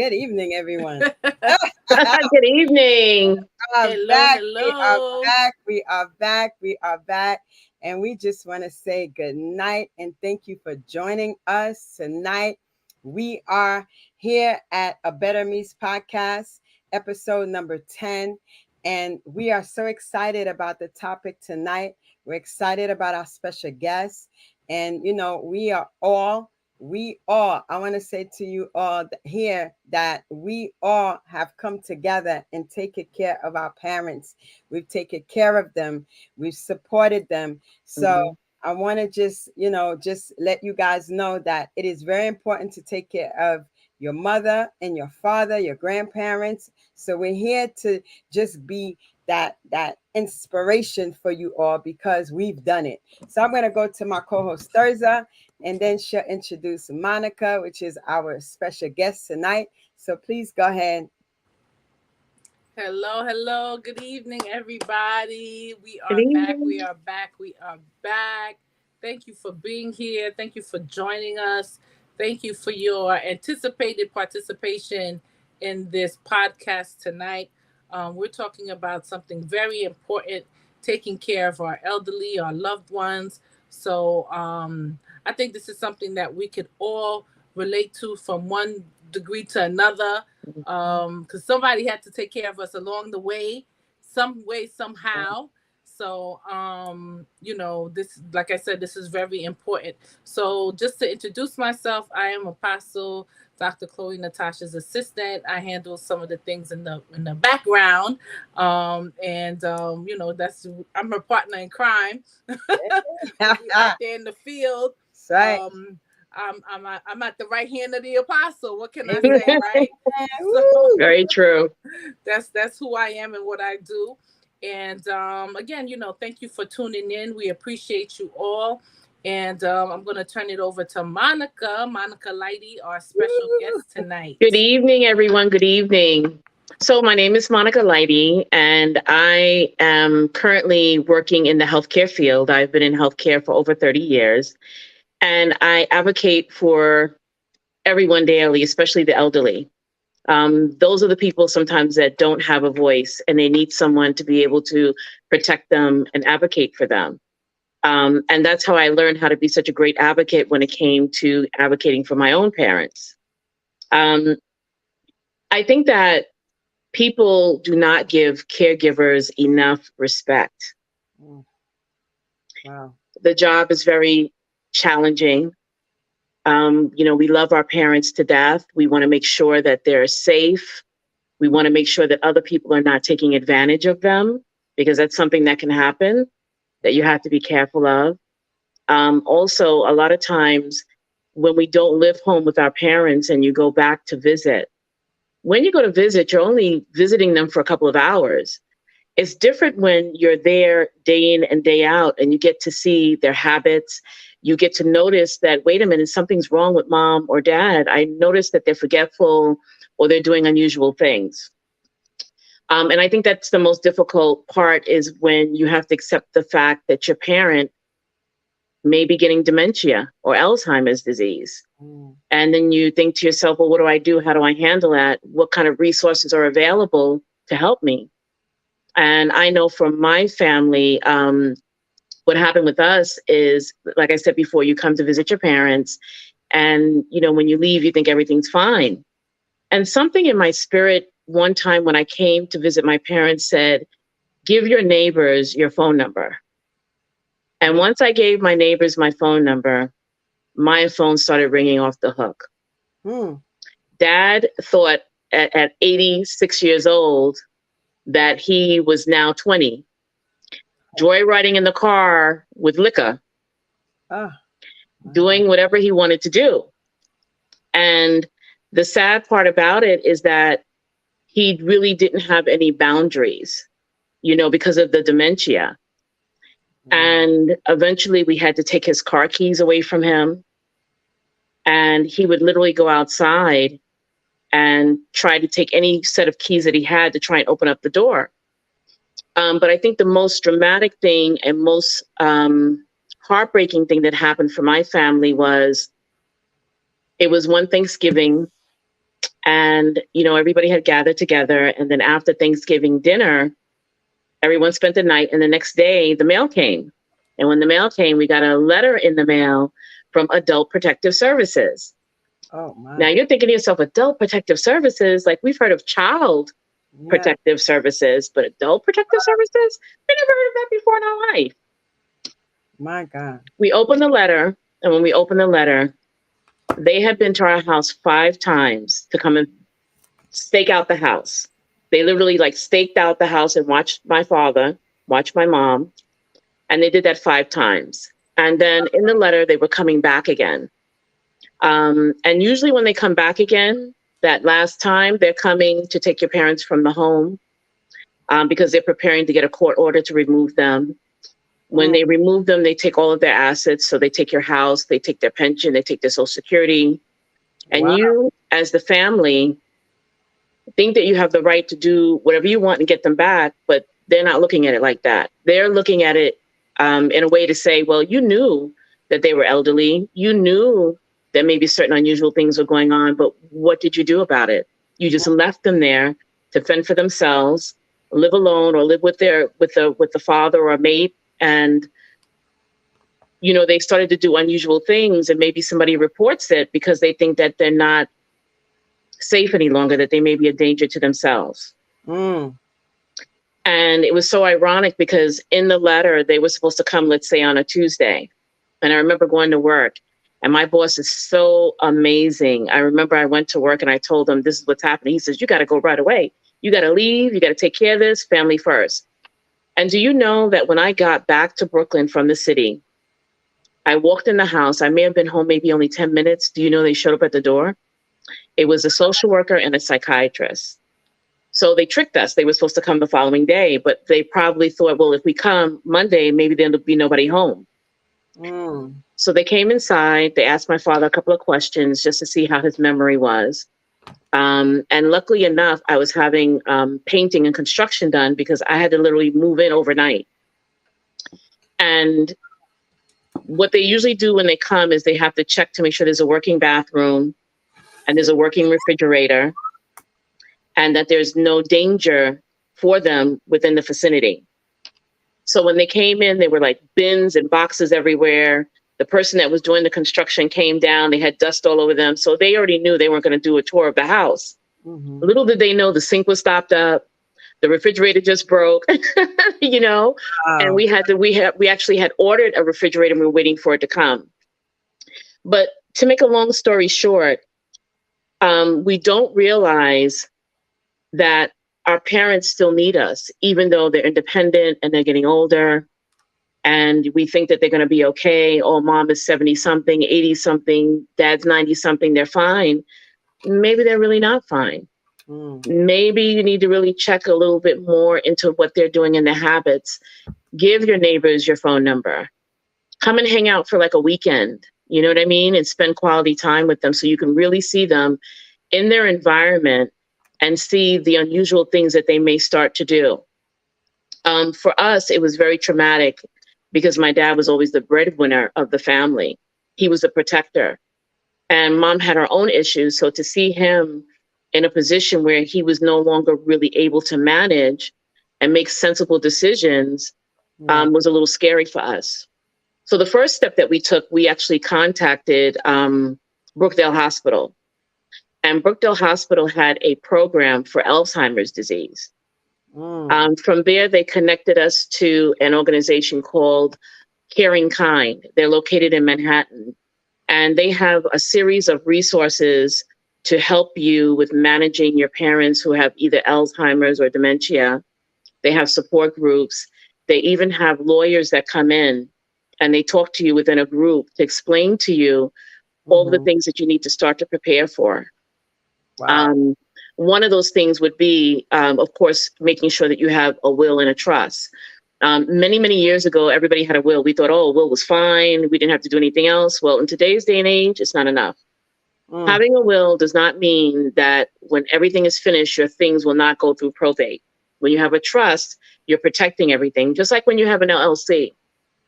Good evening, everyone. Good evening. Are Hello, back. We are hello. back. We are back. We are back. And we just want to say good night and thank you for joining us tonight. We are here at A Better Me's podcast, episode number 10. And we are so excited about the topic tonight. We're excited about our special guest. And, we all, I want to say to you all here that we all have come together and taken care of our parents. We've taken care of them. We've supported them. So Mhm. I want to just let you guys know that it is very important to take care of your mother and your father, your grandparents. So we're here to just be that inspiration for you all because we've done it. So I'm going to go to my co-host Thurza, and then she'll introduce Monica, which is our special guest tonight. So please go ahead. Hello, hello. Good evening, everybody. We Good are back. evening. We are back. We are back. Thank you for being here. Thank you for joining us. Thank you for your anticipated participation in this podcast tonight. We're talking about something very important, taking care of our elderly, our loved ones. So I think this is something that we could all relate to from one degree to another, because somebody had to take care of us along the way, some way, somehow. So this, like I said, this is very important. So just to introduce myself, I am Apostle Dr. Chloe Natasha's assistant. I handle some of the things in the background, that's I'm her partner in crime. Out there in the field. That's right. I'm at the right hand of the apostle. What can I say, right? So Woo. Very true. that's who I am and what I do. And again, thank you for tuning in. We appreciate you all. And I'm going to turn it over to Monica Lighty, our special Woo. guest tonight. Good evening, everyone. Good evening. So, my name is Monica Lighty, and I am currently working in the healthcare field. I've been in healthcare for over 30 years, and I advocate for everyone daily, especially the elderly. Those are the people sometimes that don't have a voice, and they need someone to be able to protect them and advocate for them. And that's how I learned how to be such a great advocate when it came to advocating for my own parents. Um, I think that people do not give caregivers enough respect. Mm. Wow. The job is very challenging. We love our parents to death. We want to make sure that they're safe. We want to make sure that other people are not taking advantage of them, because that's something that can happen that you have to be careful of. Also, a lot of times when we don't live home with our parents and you go back to visit, when you go to visit, you're only visiting them for a couple of hours. It's different when you're there day in and day out and you get to see their habits. You get to notice that, wait a minute, something's wrong with mom or dad. I noticed that they're forgetful or they're doing unusual things. And I think that's the most difficult part, is when you have to accept the fact that your parent may be getting dementia or Alzheimer's disease. Mm. And then you think to yourself, well, what do I do? How do I handle that? What kind of resources are available to help me? And I know from my family, what happened with us is, like I said before, you come to visit your parents, and when you leave, you think everything's fine. And something in my spirit one time when I came to visit my parents said, give your neighbors your phone number. And once I gave my neighbors my phone number, my phone started ringing off the hook. Mm. Dad thought at 86 years old that he was now 20, joyriding in the car with liquor, Oh. doing whatever he wanted to do. And the sad part about it is that he really didn't have any boundaries, because of the dementia. And eventually we had to take his car keys away from him. And he would literally go outside and try to take any set of keys that he had to try and open up the door. But I think the most dramatic thing and most heartbreaking thing that happened for my family was, it was one Thanksgiving, And, everybody had gathered together. And then after Thanksgiving dinner, everyone spent the night. And the next day, the mail came. And when the mail came, we got a letter in the mail from Adult Protective Services. Oh, my. Now you're thinking to yourself, Adult Protective Services, like we've heard of Child Protective Services, but Adult Protective Services, we never heard of that before in our life. My God. We opened the letter, and when we opened the letter, they had been to our house 5 times to come and stake out the house. They literally staked out the house and watched my father, watched my mom, and they did that 5 times. And then in the letter, they were coming back again. And usually when they come back again, that last time, they're coming to take your parents from the home because they're preparing to get a court order to remove them. When they remove them, they take all of their assets. So they take your house, they take their pension, they take their Social Security. And you, as the family, think that you have the right to do whatever you want and get them back, but they're not looking at it like that. They're looking at it in a way to say, well, you knew that they were elderly. You knew that maybe certain unusual things were going on, but what did you do about it? You just left them there to fend for themselves, live alone, or live with the father or a mate. And, they started to do unusual things, and maybe somebody reports it because they think that they're not safe any longer, that they may be a danger to themselves. And it was so ironic because in the letter, they were supposed to come, let's say, on a Tuesday. And I remember going to work, and my boss is so amazing. I remember I went to work and I told him, this is what's happening. He says, you got to go right away. You got to leave. You got to take care of this, family first. And do you know that when I got back to Brooklyn from the city, I walked in the house. I may have been home maybe only 10 minutes. Do you know they showed up at the door? It was a social worker and a psychiatrist. So they tricked us. They were supposed to come the following day, but they probably thought, well, if we come Monday, maybe there'll be nobody home. So they came inside. They asked my father a couple of questions just to see how his memory was. And luckily enough, I was having painting and construction done because I had to literally move in overnight. And what they usually do when they come is they have to check to make sure there's a working bathroom and there's a working refrigerator and that there's no danger for them within the vicinity. So when they came in, they were like bins and boxes everywhere. The person that was doing the construction came down. They had dust all over them. So they already knew they weren't going to do a tour of the house. Little did they know the sink was stopped up. The refrigerator just broke, and we actually had ordered a refrigerator and we were waiting for it to come. But to make a long story short, we don't realize that our parents still need us, even though they're independent and they're getting older. And we think that they're going to be okay. Oh, mom is 70 something, 80 something, dad's 90 something. They're fine. Maybe they're really not fine. Maybe you need to really check a little bit more into what they're doing in their habits. Give your neighbors your phone number. Come and hang out for like a weekend. You know what I mean? And spend quality time with them so you can really see them in their environment and see the unusual things that they may start to do. For us, it was very traumatic because my dad was always the breadwinner of the family. He was a protector. And mom had her own issues. So to see him in a position where he was no longer really able to manage and make sensible decisions was a little scary for us. So the first step that we took, we actually contacted Brookdale Hospital. And Brookdale Hospital had a program for Alzheimer's disease. From there, they connected us to an organization called Caring Kind. They're located in Manhattan. And they have a series of resources to help you with managing your parents who have either Alzheimer's or dementia. They have support groups. They even have lawyers that come in and they talk to you within a group to explain to you all the things that you need to start to prepare for. Wow. One of those things would be, of course, making sure that you have a will and a trust. Many, many years ago, everybody had a will. We thought, oh, a will was fine. We didn't have to do anything else. Well, in today's day and age, it's not enough. Having a will does not mean that when everything is finished, your things will not go through probate. When you have a trust, you're protecting everything, just like when you have an LLC.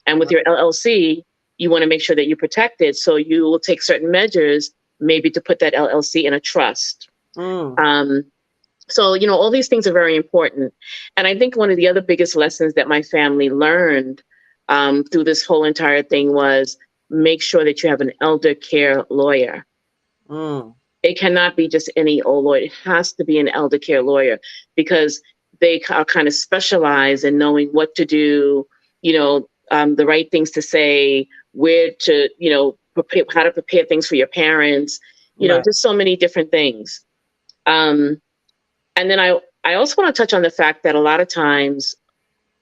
And with your LLC, you want to make sure that you protect it. So you will take certain measures, maybe to put that LLC in a trust Mm. So, all these things are very important. And I think one of the other biggest lessons that my family learned through this whole entire thing was make sure that you have an elder care lawyer. Mm. It cannot be just any old lawyer. It has to be an elder care lawyer because they are kind of specialized in knowing what to do, the right things to say, where to, prepare, how to prepare things for your parents, Right. just so many different things. And then I also want to touch on the fact that a lot of times,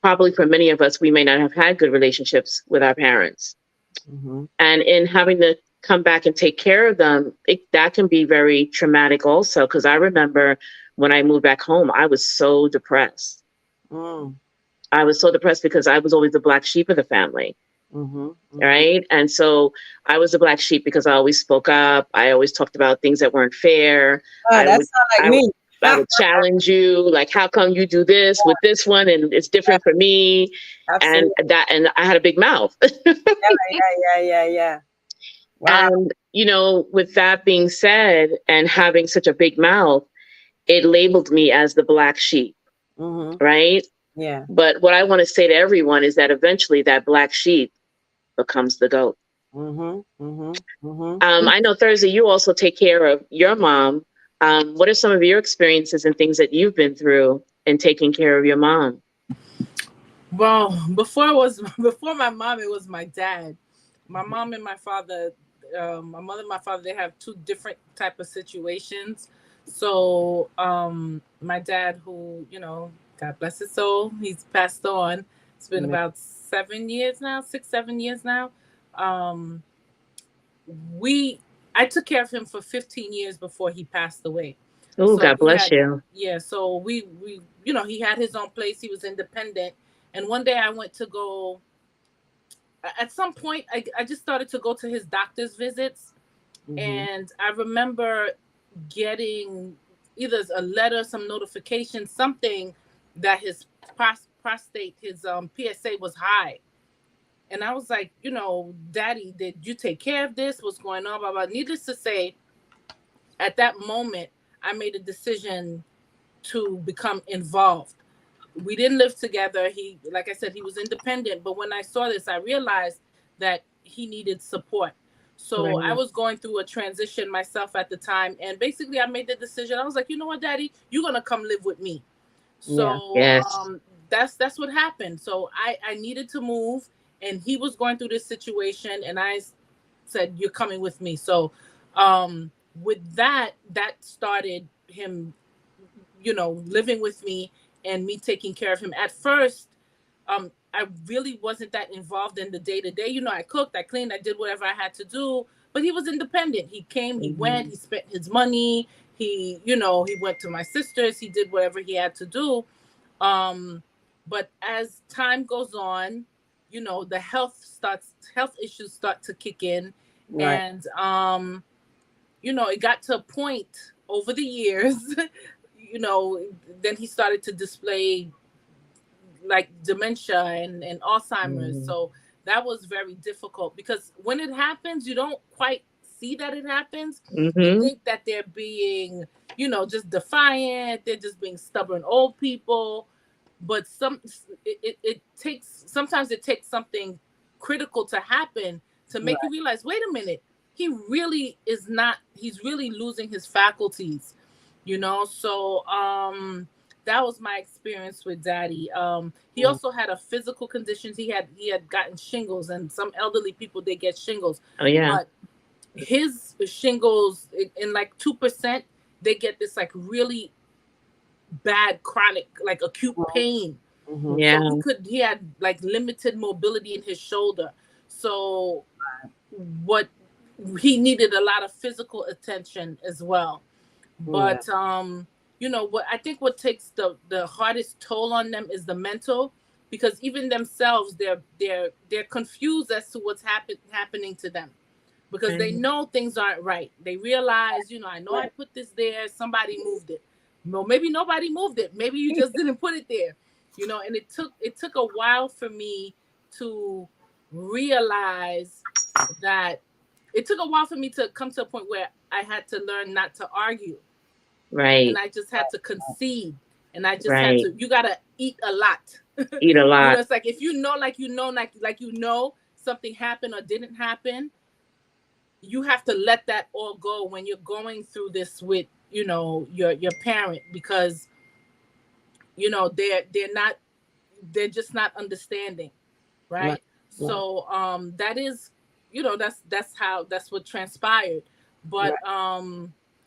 probably for many of us, we may not have had good relationships with our parents. Mm-hmm. And in having to come back and take care of them, that can be very traumatic also. Because I remember when I moved back home, I was so depressed. Mm. I was so depressed because I was always the black sheep of the family. Mm-hmm. Mm-hmm. Right. And so I was the black sheep because I always spoke up. I always talked about things that weren't fair. Oh, I that's would, not like I, would- me. I would challenge you, like, how come you do this with this one and it's different for me? Absolutely. And I had a big mouth. Yeah. Wow. And, with that being said, and having such a big mouth, it labeled me as the black sheep, Mm-hmm. right? Yeah. But what I want to say to everyone is that eventually that black sheep becomes the goat. Mm-hmm. Mm-hmm. Mm-hmm. I know, Thursday, you also take care of your mom. What are some of your experiences and things that you've been through in taking care of your mom? Well, before my mom, it was my dad. My mom and my father, my mother and my father, they have two different type of situations. So my dad, who, God bless his soul, he's passed on. It's been about 7 years now, 6-7 years now. Um, I took care of him for 15 years before he passed away. Oh, So God bless you. yeah, so we he had his own place, he was independent. And one day I went to go, at some point I just started to go to his doctor's visits. Mm-hmm. And I remember getting either a letter, some notification, something that his prostate, his PSA was high. And I was like, Daddy, did you take care of this? What's going on? Blah, blah. Needless to say, at that moment, I made a decision to become involved. We didn't live together. He, like I said, he was independent. But when I saw this, I realized that he needed support. So I Right. was going through a transition myself at the time. And basically, I made the decision. I was like, you know what, Daddy, you're going to come live with me. Yeah. So Yes. that's what happened. So I needed to move, and he was going through this situation, and I said, you're coming with me. So with that started him, living with me and me taking care of him. At first, I really wasn't that involved in the day to day. I cooked, I cleaned, I did whatever I had to do. But he was independent. He came, he went, he spent his money. He went to my sister's. He did whatever he had to do. But as time goes on, the health issues start to kick in. Right. And it got to a point over the years, then he started to display like dementia and Alzheimer's. Mm-hmm. So that was very difficult, because when it happens, you don't quite see that it happens. You think that they're being, just defiant. They're just being stubborn old people. But sometimes it takes something critical to happen to make you realize, wait a minute, he's really losing his faculties, So that was my experience with Daddy. He also had a physical condition. He had gotten shingles, and some elderly people, they get shingles. Oh, yeah. But his shingles, in like 2%, they get this like really bad chronic, like acute pain. Mm-hmm. Yeah. So he had like limited mobility in his shoulder. So what he needed a lot of physical attention as well. But what takes the hardest toll on them is the mental, because even themselves, they're confused as to what's happening to them, because they know things aren't right. They realize, I know I put this there, somebody moved it. No, maybe nobody moved it. Maybe you just didn't put it there. And it took a while for me to realize that. It took a while for me to come to a point where I had to learn not to argue. Right. And I just had to concede. And I just had Right. to, you gotta eat a lot. Eat a You know, lot. it's like if you know, like you know something happened or didn't happen, you have to let that all go when you're going through this with, you know, your parent, because you know they're just not understanding, Right. right? So that is, you know, that's what transpired. But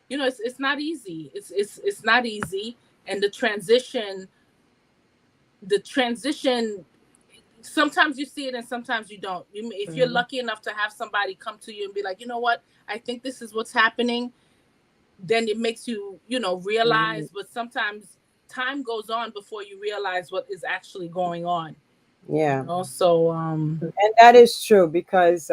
you know, it's not easy. It's not easy. And the transition, sometimes you see it and sometimes you don't. If you're lucky enough to have somebody come to you and be like, you know what, I think this is what's happening, then it makes you, you know, realize. But sometimes time goes on before you realize what is actually going on. Yeah. You know? So And that is true because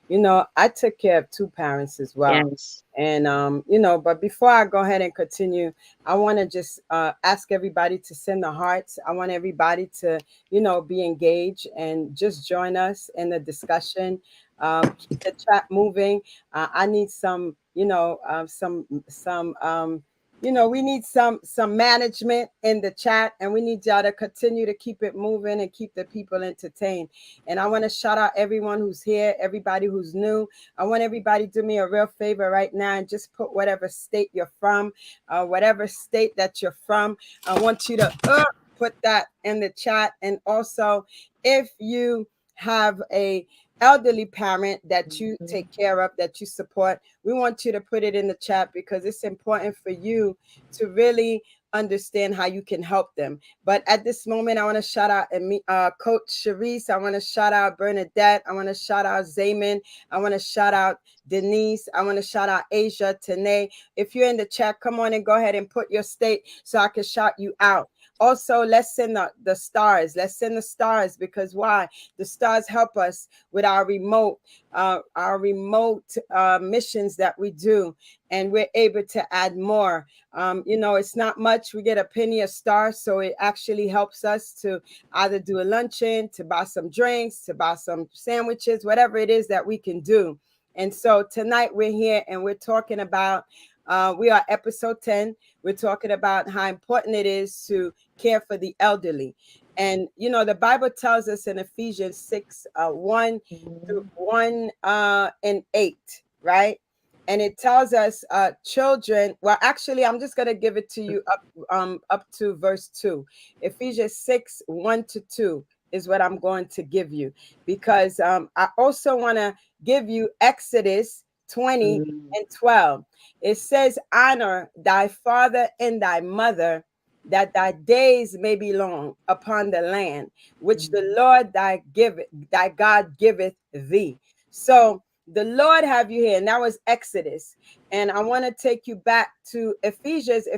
you know, I took care of two parents as well. Yes. And you know, but before I go ahead and continue, I want to just ask everybody to send the hearts. I want everybody to, you know, be engaged and just join us in the discussion. Keep the chat moving. I need some, you know, some you know, we need some management in the chat, and we need y'all to continue to keep it moving and keep the people entertained. And I want to shout out everyone who's here, everybody who's new. I want everybody to do me a real favor right now and just put whatever state you're from, whatever state that you're from. I want you to put that in the chat. And also, if you have a elderly parent that you take care of, that you support, we want you to put it in the chat because it's important for you to really understand how you can help them. But at this moment, I want to shout out Coach Sharice. I want to shout out Bernadette. I want to shout out Zayman. I want to shout out Denise. I want to shout out Asia, Tanae. If you're in the chat, come on and go ahead and put your state so I can shout you out. Also, let's send the stars. Let's send the stars because why? The stars help us with our remote missions that we do, and we're able to add more. You know, it's not much. We get a penny a star, so it actually helps us to either do a luncheon, to buy some drinks, to buy some sandwiches, whatever it is that we can do. And so tonight we're here and we're talking about, we are episode 10. We're talking about how important it is to care for the elderly. And, you know, the Bible tells us in Ephesians 6, 1 through 1 and 8, right? And it tells us children, well, actually, I'm just going to give it to you up to verse 2. Ephesians 6, 1 to 2 is what I'm going to give you, because I also want to give you Exodus 20 and 12. It says, honor thy father and thy mother, that thy days may be long upon the land which the Lord thy God giveth thee. So the Lord have you here, and that was Exodus. And I want to take you back to Ephesians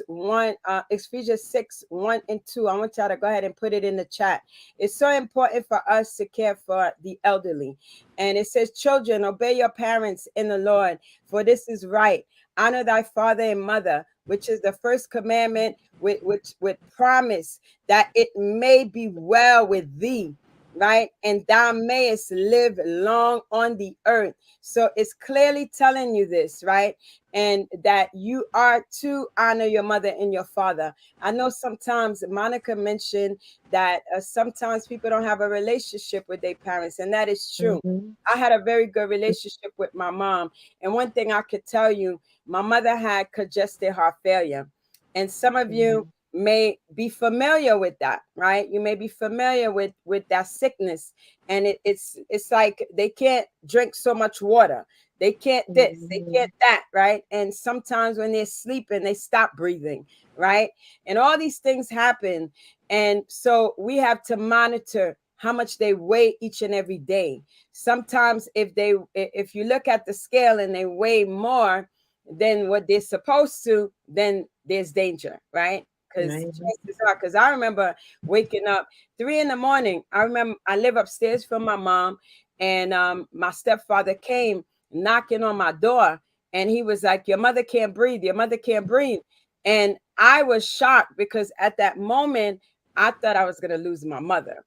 1, Ephesians 6, 1 and 2. I want y'all to go ahead and put it in the chat. It's so important for us to care for the elderly. And it says, children, obey your parents in the Lord, for this is right. Honor thy father and mother, which is the first commandment with promise, that it may be well with thee, right? And thou mayest live long on the earth. So it's clearly telling you this, right? And that you are to honor your mother and your father. I know sometimes Monica mentioned that sometimes people don't have a relationship with their parents, and that is true. I had a very good relationship with my mom. And one thing I could tell you, my mother had congestive heart failure. And some of you may be familiar with that, right? You may be familiar with that sickness. And it's like they can't drink so much water. They can't this, they can't that, right? And sometimes when they're sleeping, they stop breathing, right? And all these things happen. And so we have to monitor how much they weigh each and every day. Sometimes if you look at the scale and they weigh more than what they're supposed to, then there's danger, right? Because I remember waking up 3 a.m. I remember I live upstairs from my mom, and my stepfather came knocking on my door, and he was like, your mother can't breathe, your mother can't breathe. And I was shocked because at that moment, I thought I was going to lose my mother.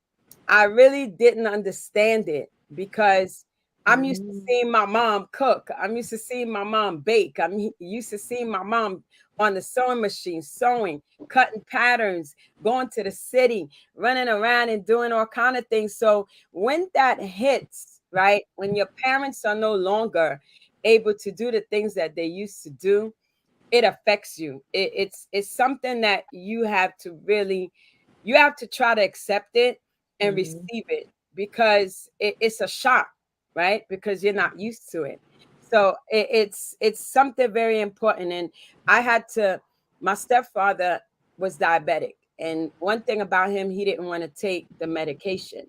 I really didn't understand it because I'm used to seeing my mom cook. I'm used to seeing my mom bake. I'm used to seeing my mom on the sewing machine, sewing, cutting patterns, going to the city, running around and doing all kind of things. So when that hits, right, when your parents are no longer able to do the things that they used to do, it affects you. It's something that you have to try to accept it and receive it, because it's a shock, right? Because you're not used to it. So it's something very important. And my stepfather was diabetic. And one thing about him, he didn't want to take the medication.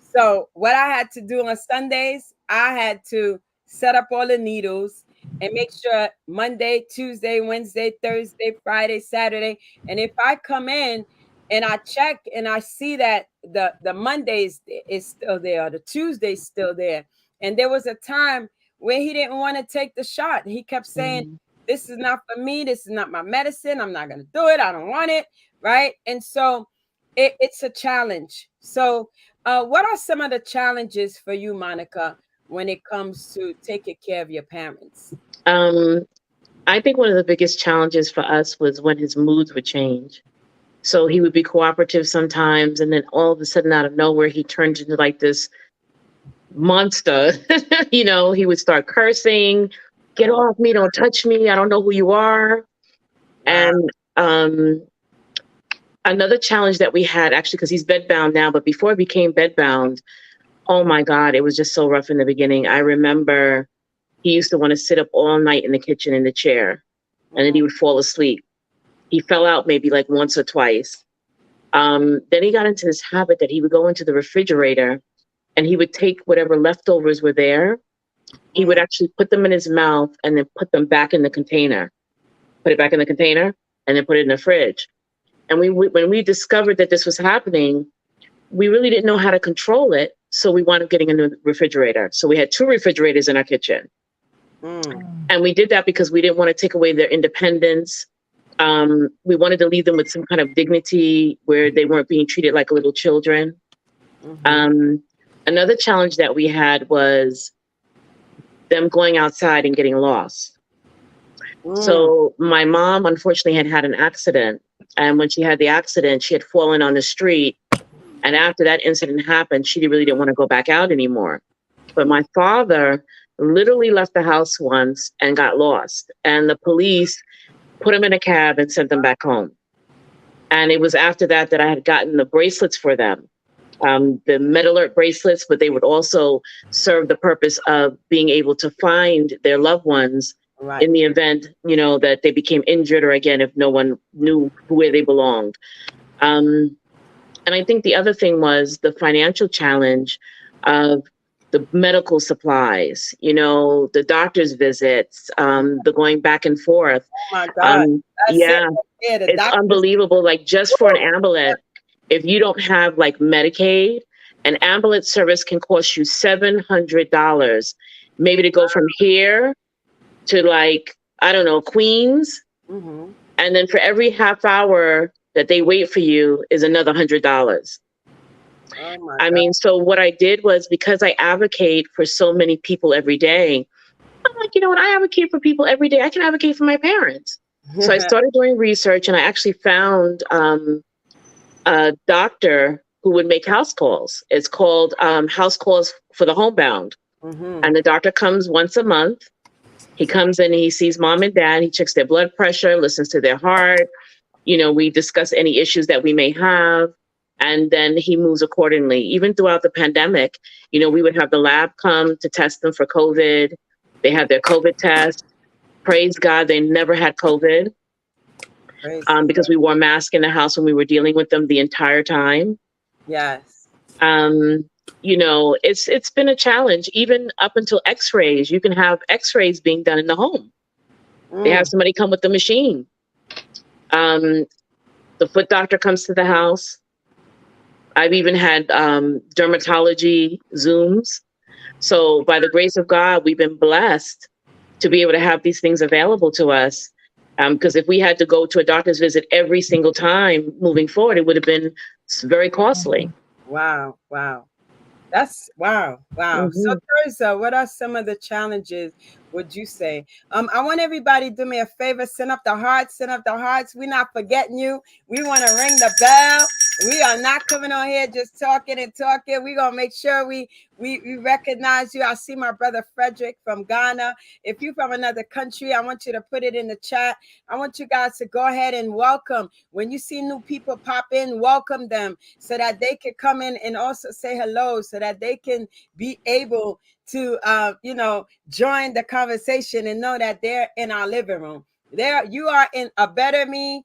So what I had to do on Sundays, I had to set up all the needles and make sure Monday, Tuesday, Wednesday, Thursday, Friday, Saturday. And if I come in and I check and I see that the Monday is still there, the Tuesday is still there. And there was a time where he didn't want to take the shot. He kept saying, this is not for me. This is not my medicine. I'm not going to do it. I don't want it. Right. And so it's a challenge. So what are some of the challenges for you, Monica, when it comes to taking care of your parents? I think one of the biggest challenges for us was when his moods would change. So he would be cooperative sometimes, and then all of a sudden, out of nowhere, he turned into like this monster. You know, he would start cursing, "Get off me, don't touch me, I don't know who you are." And another challenge that we had, actually, because he's bedbound now, but before he became bedbound, oh my God, it was just so rough in the beginning. I remember he used to want to sit up all night in the kitchen in the chair, and then he would fall asleep. He fell out maybe like once or twice. Then he got into this habit that he would go into the refrigerator and he would take whatever leftovers were there. He would actually put them in his mouth and then put them back in the container. Put it back in the container and then put it in the fridge. And when we discovered that this was happening, we really didn't know how to control it. So we wound up getting a new refrigerator. So we had 2 refrigerators in our kitchen. And we did that because we didn't want to take away their independence. We wanted to leave them with some kind of dignity where they weren't being treated like little children. Another challenge that we had was them going outside and getting lost. So my mom, unfortunately, had an accident. And when she had the accident, she had fallen on the street. And after that incident happened, she really didn't want to go back out anymore. But my father literally left the house once and got lost. And the police put him in a cab and sent them back home. And it was after that that I had gotten the bracelets for them, the Med Alert bracelets, but they would also serve the purpose of being able to find their loved ones in the event, you know, that they became injured, or again, if no one knew where they belonged. And I think the other thing was the financial challenge of the medical supplies, you know, the doctor's visits, the going back and forth. Oh my God. It's unbelievable. Like just for an ambulance, if you don't have like Medicaid, an ambulance service can cost you $700, maybe to go from here to like, I don't know, Queens. And then for every half hour that they wait for you is another $100. I mean, so what I did was, because I advocate for so many people every day, I'm like, you know, when I advocate for people every day, I can advocate for my parents. So I started doing research, and I actually found a doctor who would make house calls. It's called House Calls for the Homebound. And the doctor comes once a month. He comes in, he sees mom and dad, he checks their blood pressure, listens to their heart. You know, we discuss any issues that we may have. And then he moves accordingly. Even throughout the pandemic, you know, we would have the lab come to test them for COVID. They had their COVID test. Praise God, they never had COVID because we wore masks in the house when we were dealing with them the entire time. Yes. You know, it's been a challenge. Even up until X-rays, you can have X-rays being done in the home. They have somebody come with the machine. The foot doctor comes to the house. I've even had dermatology Zooms. So by the grace of God, we've been blessed to be able to have these things available to us. Because if we had to go to a doctor's visit every single time moving forward, it would have been very costly. Wow. Wow. That's wow. So Teresa, what are some of the challenges would you say? I want everybody to do me a favor, send up the hearts, send up the hearts. We're not forgetting you. We want to ring the bell. We are not coming on here just talking and talking. We're gonna make sure we recognize you. I see my brother Frederick from Ghana. If you're from another country, I want you to put it in the chat. I want you guys to go ahead and welcome. When you see new people pop in, welcome them so that they can come in and also say hello, so that they can be able to join the conversation and know that they're in our living room. There, you are in a Better Me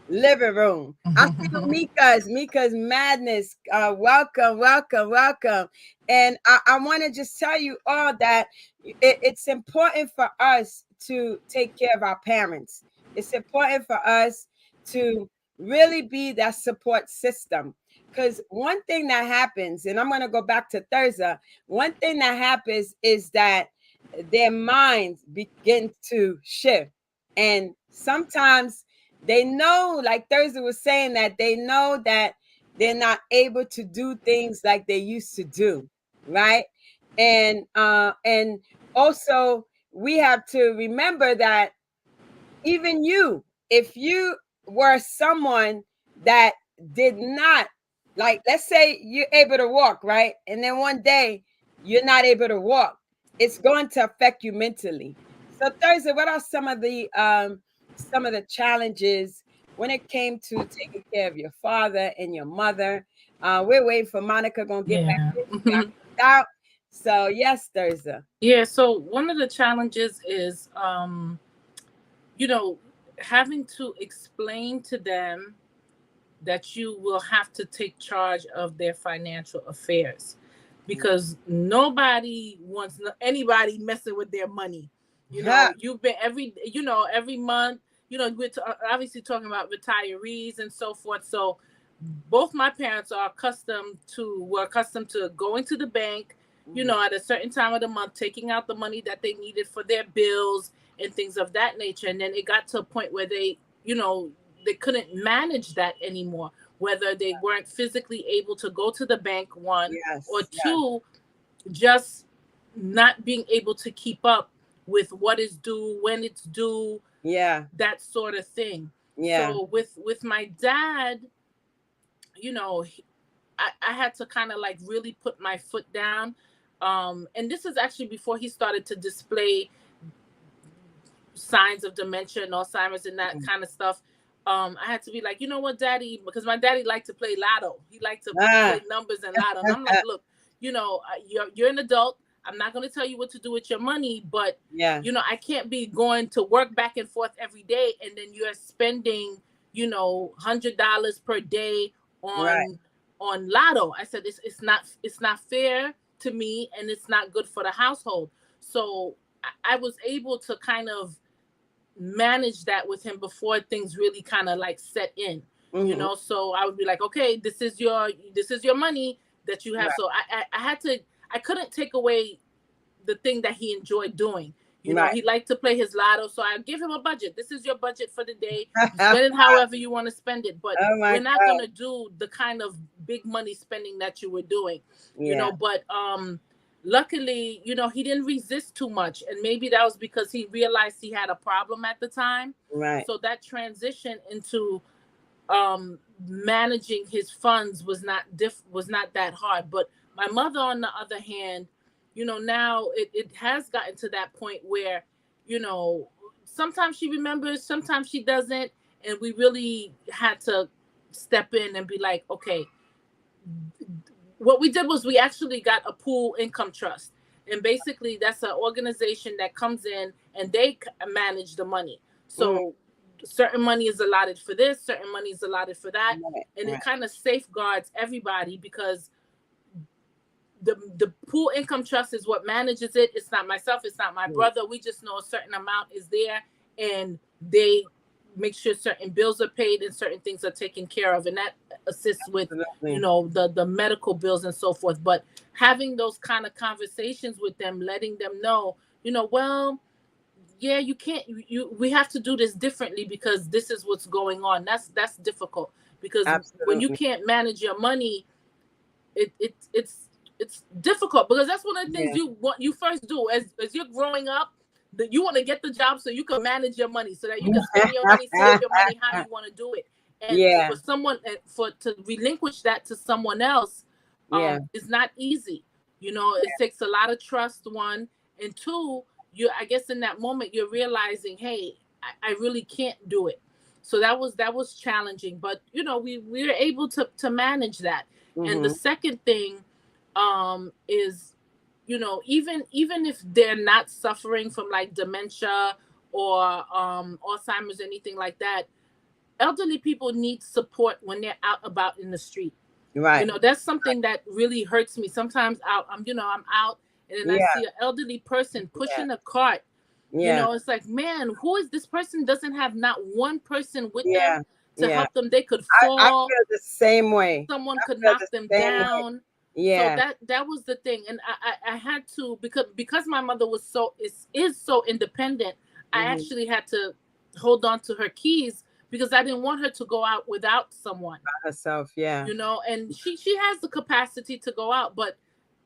living room. I see Mika's Madness. Welcome. And I want to just tell you all that it's important for us to take care of our parents. It's important for us to really be that support system. Because one thing that happens, and I'm going to go back to Thursday, one thing that happens is that their minds begin to shift. And sometimes they know, like Thursday was saying, that they know that they're not able to do things like they used to do, right? And also we have to remember that even you, if you were someone that did not, like, let's say you're able to walk, right? And then one day you're not able to walk, it's going to affect you mentally. So Thursday, what are some of the challenges when it came to taking care of your father and your mother? We're waiting for Monica gonna get back out. So yes, Thursday. Yeah, so one of the challenges is having to explain to them that you will have to take charge of their financial affairs, because nobody wants anybody messing with their money. You've been every month, we're obviously talking about retirees and so forth. So both my parents were accustomed to going to the bank, at a certain time of the month, taking out the money that they needed for their bills and things of that nature. And then it got to a point where they couldn't manage that anymore, whether they weren't physically able to go to the bank, one, or two, just not being able to keep up with what is due, when it's due, that sort of thing. So with my dad, I had to kind of like really put my foot down. And this is actually before he started to display signs of dementia and Alzheimer's and that kind of stuff. I had to be like, you know what, Daddy, because my daddy liked to play lotto. He liked to play numbers and lotto. And I'm like, look, you're an adult. I'm not going to tell you what to do with your money, but I can't be going to work back and forth every day, and then you're spending, $100 per day on lotto. I said, it's not fair to me, and it's not good for the household. So I was able to kind of manage that with him before things really kind of like set in, so I would be like, okay, this is your money that you have. So I couldn't take away the thing that he enjoyed doing. He liked to play his lotto, so I give him a budget. This is your budget for the day. Spend it however you want to spend it, but we're not going to do the kind of big money spending that you were doing, but luckily, he didn't resist too much. And maybe that was because he realized he had a problem at the time. Right. So that transition into managing his funds was not that hard. But my mother, on the other hand, now it has gotten to that point where, sometimes she remembers, sometimes she doesn't. And we really had to step in and be like, okay, what we did was we actually got a pool income trust. And basically that's an organization that comes in and they manage the money. So certain money is allotted for this, certain money is allotted for that. And it kind of safeguards everybody, because the pool income trust is what manages it. It's not myself, it's not my brother. We just know a certain amount is there, and they make sure certain bills are paid and certain things are taken care of, and that assists with the medical bills and so forth. But having those kind of conversations with them, letting them know, you can't, we have to do this differently because this is what's going on. That's difficult, because when you can't manage your money, it's difficult, because that's one of the things you first do as you're growing up. You want to get the job so you can manage your money, so that you can spend your money, save your money, how you want to do it. And Yeah. for someone, to relinquish that to someone else, Yeah. is not easy. It takes a lot of trust, one, and two, I guess in that moment you're realizing, hey, I really can't do it. So that was challenging, but we were able to manage that. And the second thing is, even if they're not suffering from like dementia or Alzheimer's, anything like that, elderly people need support when they're out about in the street. Right. That's something that really hurts me. Sometimes I'm out, and then I see an elderly person pushing a cart. Yeah. It's like, man, who is this person? Doesn't have not one person with Yeah. them to help them. They could fall. I feel the same way. Someone could feel knock the them same way. down. Yeah. So that was the thing, and I had to, because my mother was is so independent. I actually had to hold on to her keys, because I didn't want her to go out without someone. Herself, yeah. And she has the capacity to go out, but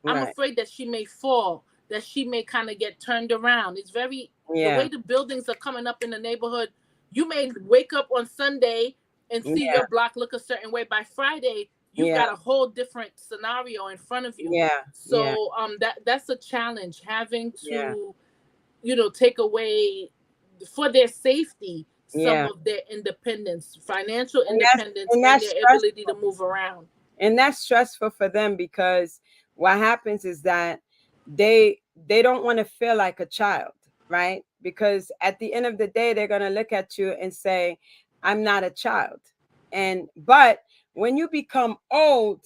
I'm afraid that she may fall, that she may kind of get turned around. It's very, the way the buildings are coming up in the neighborhood, you may wake up on Sunday and see your block look a certain way. By Friday, you've got a whole different scenario in front of you. Yeah. So that's a challenge, having to, take away, for their safety, some of their independence, financial independence, and their ability to move around. And that's stressful for them, because what happens is that they don't want to feel like a child, right? Because at the end of the day, they're going to look at you and say, I'm not a child. But when you become old,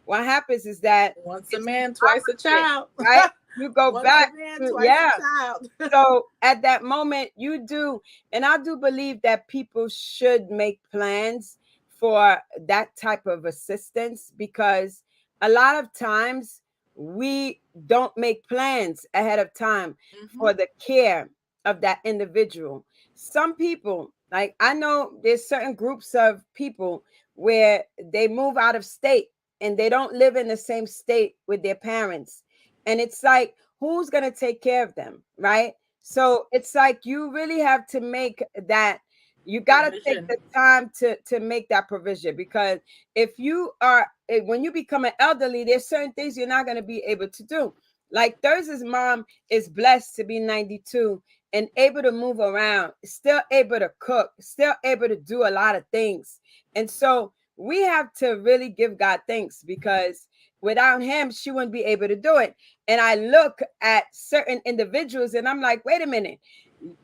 what happens is that once a man, twice a child, right? You go back to, a child. So at that moment you do, and I do believe that people should make plans for that type of assistance, because a lot of times we don't make plans ahead of time for the care of that individual. Some people, like, I know there's certain groups of people where they move out of state and they don't live in the same state with their parents. And it's like, who's going to take care of them, right? So it's like, you really have to make that, you got to take the time to make that provision, because when you become an elderly, there's certain things you're not going to be able to do. Like Thursday's mom is blessed to be 92 and able to move around, still able to cook, still able to do a lot of things. And so we have to really give God thanks, because without him, she wouldn't be able to do it. And I look at certain individuals and I'm like, wait a minute,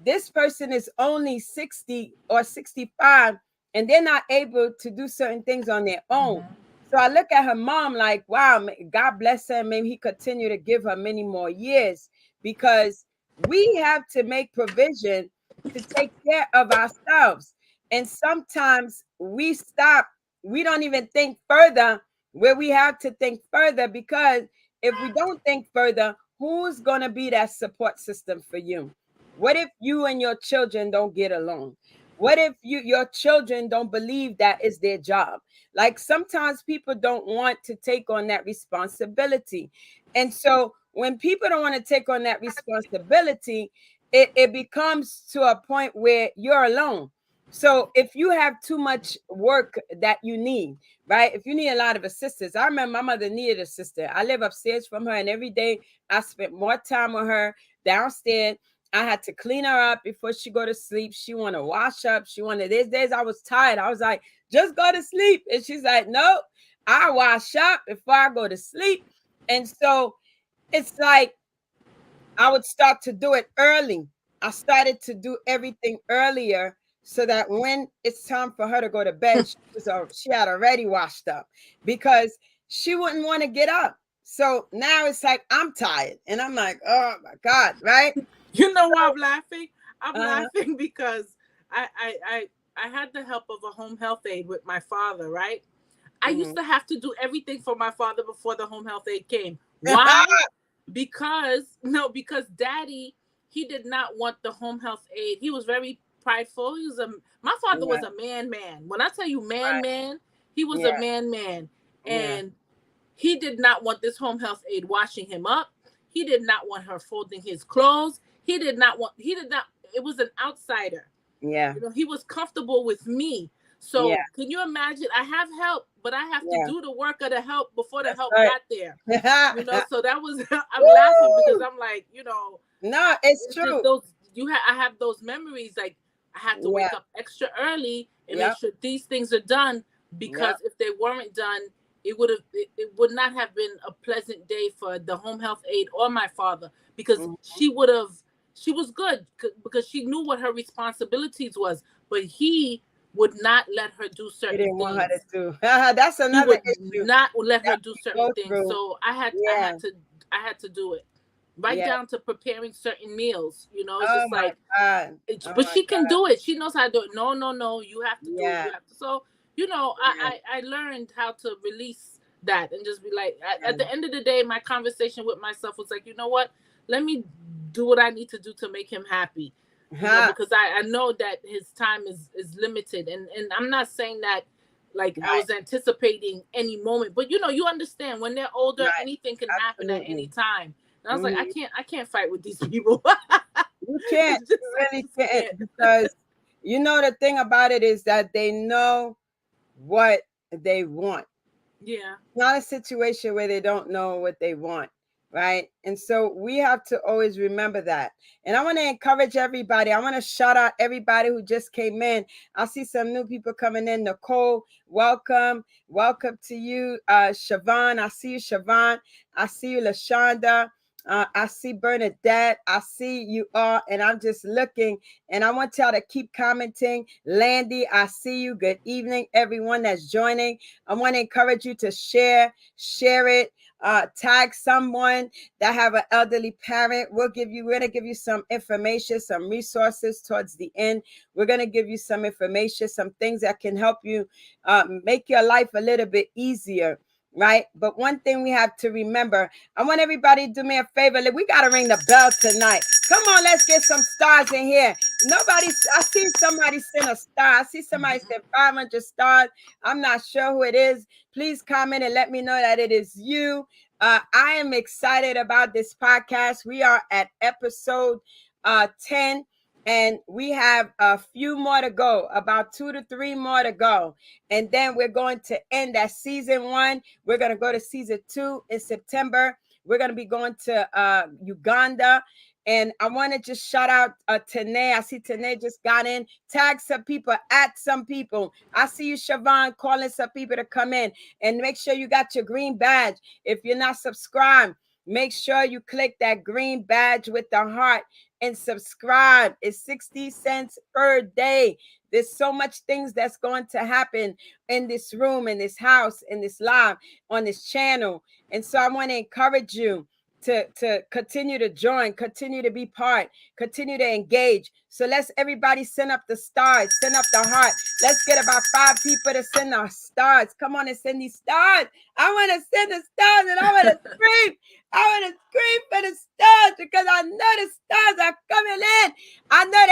this person is only 60 or 65 and they're not able to do certain things on their own. So I look at her mom like, wow, God bless her. Maybe he continue to give her many more years, because we have to make provision to take care of ourselves. And sometimes we stop. We don't even think further, where we have to think further, because if we don't think further, who's going to be that support system for you? What if you and your children don't get along? What if your children don't believe that is their job? Like, sometimes people don't want to take on that responsibility. And so when people don't want to take on that responsibility, it becomes to a point where you're alone. So if you have too much work that you need, right? If you need a lot of assistance, I remember my mother needed assistance. I live upstairs from her, and every day I spent more time with her downstairs. I had to clean her up before she go to sleep. She want to wash up. There's days I was tired. I was like, just go to sleep. And she's like, no, I wash up before I go to sleep. And so it's like, I would start to do it early. I started to do everything earlier, so that when it's time for her to go to bed, she had already washed up, because she wouldn't want to get up. So now it's like, I'm tired and I'm like, oh my God, right? You know why I'm laughing? I'm laughing because I had the help of a home health aide with my father, right? I used to have to do everything for my father before the home health aide came. Why? because Daddy, he did not want the home health aide. He was very prideful. My father was a man. When I tell you man, he was a man. And he did not want this home health aide washing him up. He did not want her folding his clothes. he did not, it was an outsider. Yeah. You know, he was comfortable with me. So Yeah. can you imagine? I have help, but I have to do the work of the help before the help right. got there. You know, so that was, I'm laughing because I'm like, you know, no, it's just true. those, I have those memories. Like I have to wake up extra early and make sure these things are done, because if they weren't done, it would not have been a pleasant day for the home health aide or my father, because she was good because she knew what her responsibilities was, but he would not let her do certain He didn't things. want her to do. That's another issue. Not let her do certain things. Through. So I had to do it. Right down to preparing certain meals. You know, it's just like, but she can do it. She knows how to do it. No, you have to do it. You have to. So, you know, I learned how to release that and just be like, at the end of the day, my conversation with myself was like, you know what? Let me do what I need to do to make him happy. You know, because I know that his time is limited. And I'm not saying that like I was anticipating any moment, but you know, you understand when they're older, anything can happen at any time. And I was like, I can't fight with these people. You can't. You really can't, because you know the thing about it is that they know what they want. Yeah. It's not a situation where they don't know what they want, right? And so we have to always remember that. And I want to encourage everybody. I want to shout out everybody who just came in. I see some new people coming in. Nicole, welcome. Welcome to you. Siobhan, I see you, Siobhan. I see you, LaShonda. I see Bernadette. I see you all, and I'm just looking, and I want y'all to keep commenting. Landy, I see you. Good evening, everyone that's joining. I want to encourage you to share it. Tag someone that have an elderly parent. We're going to give you some information, some resources towards the end. We're going to give you some information, some things that can help you make your life a little bit easier. Right. But one thing we have to remember, I want everybody to do me a favor. We got to ring the bell tonight. Come on, let's get some stars in here. I see somebody send a star. I see somebody send 500 stars. I'm not sure who it is. Please comment and let me know that it is you. I am excited about this podcast. We are at episode 10. And we have a few more to go, about 2 to 3 more to go. And then we're going to end at season 1. We're going to go to season 2 in September. We're going to be going to Uganda. And I want to just shout out Tanae. I see Tanae just got in. Tag some people, at some people. I see you, Siobhan, calling some people to come in. And make sure you got your green badge. If you're not subscribed, make sure you click that green badge with the heart and subscribe. It's 60 cents per day. There's so much things that's going to happen in this room, in this house, in this live, on this channel. And so I want to encourage you to continue to join, continue to be part, continue to engage. So let's everybody send up the stars, send up the heart. Let's get about 5 people to send our stars. Come on and send these stars. I want to send the stars, and I want to scream. I want to scream for the stars, because I know the stars are coming in. I know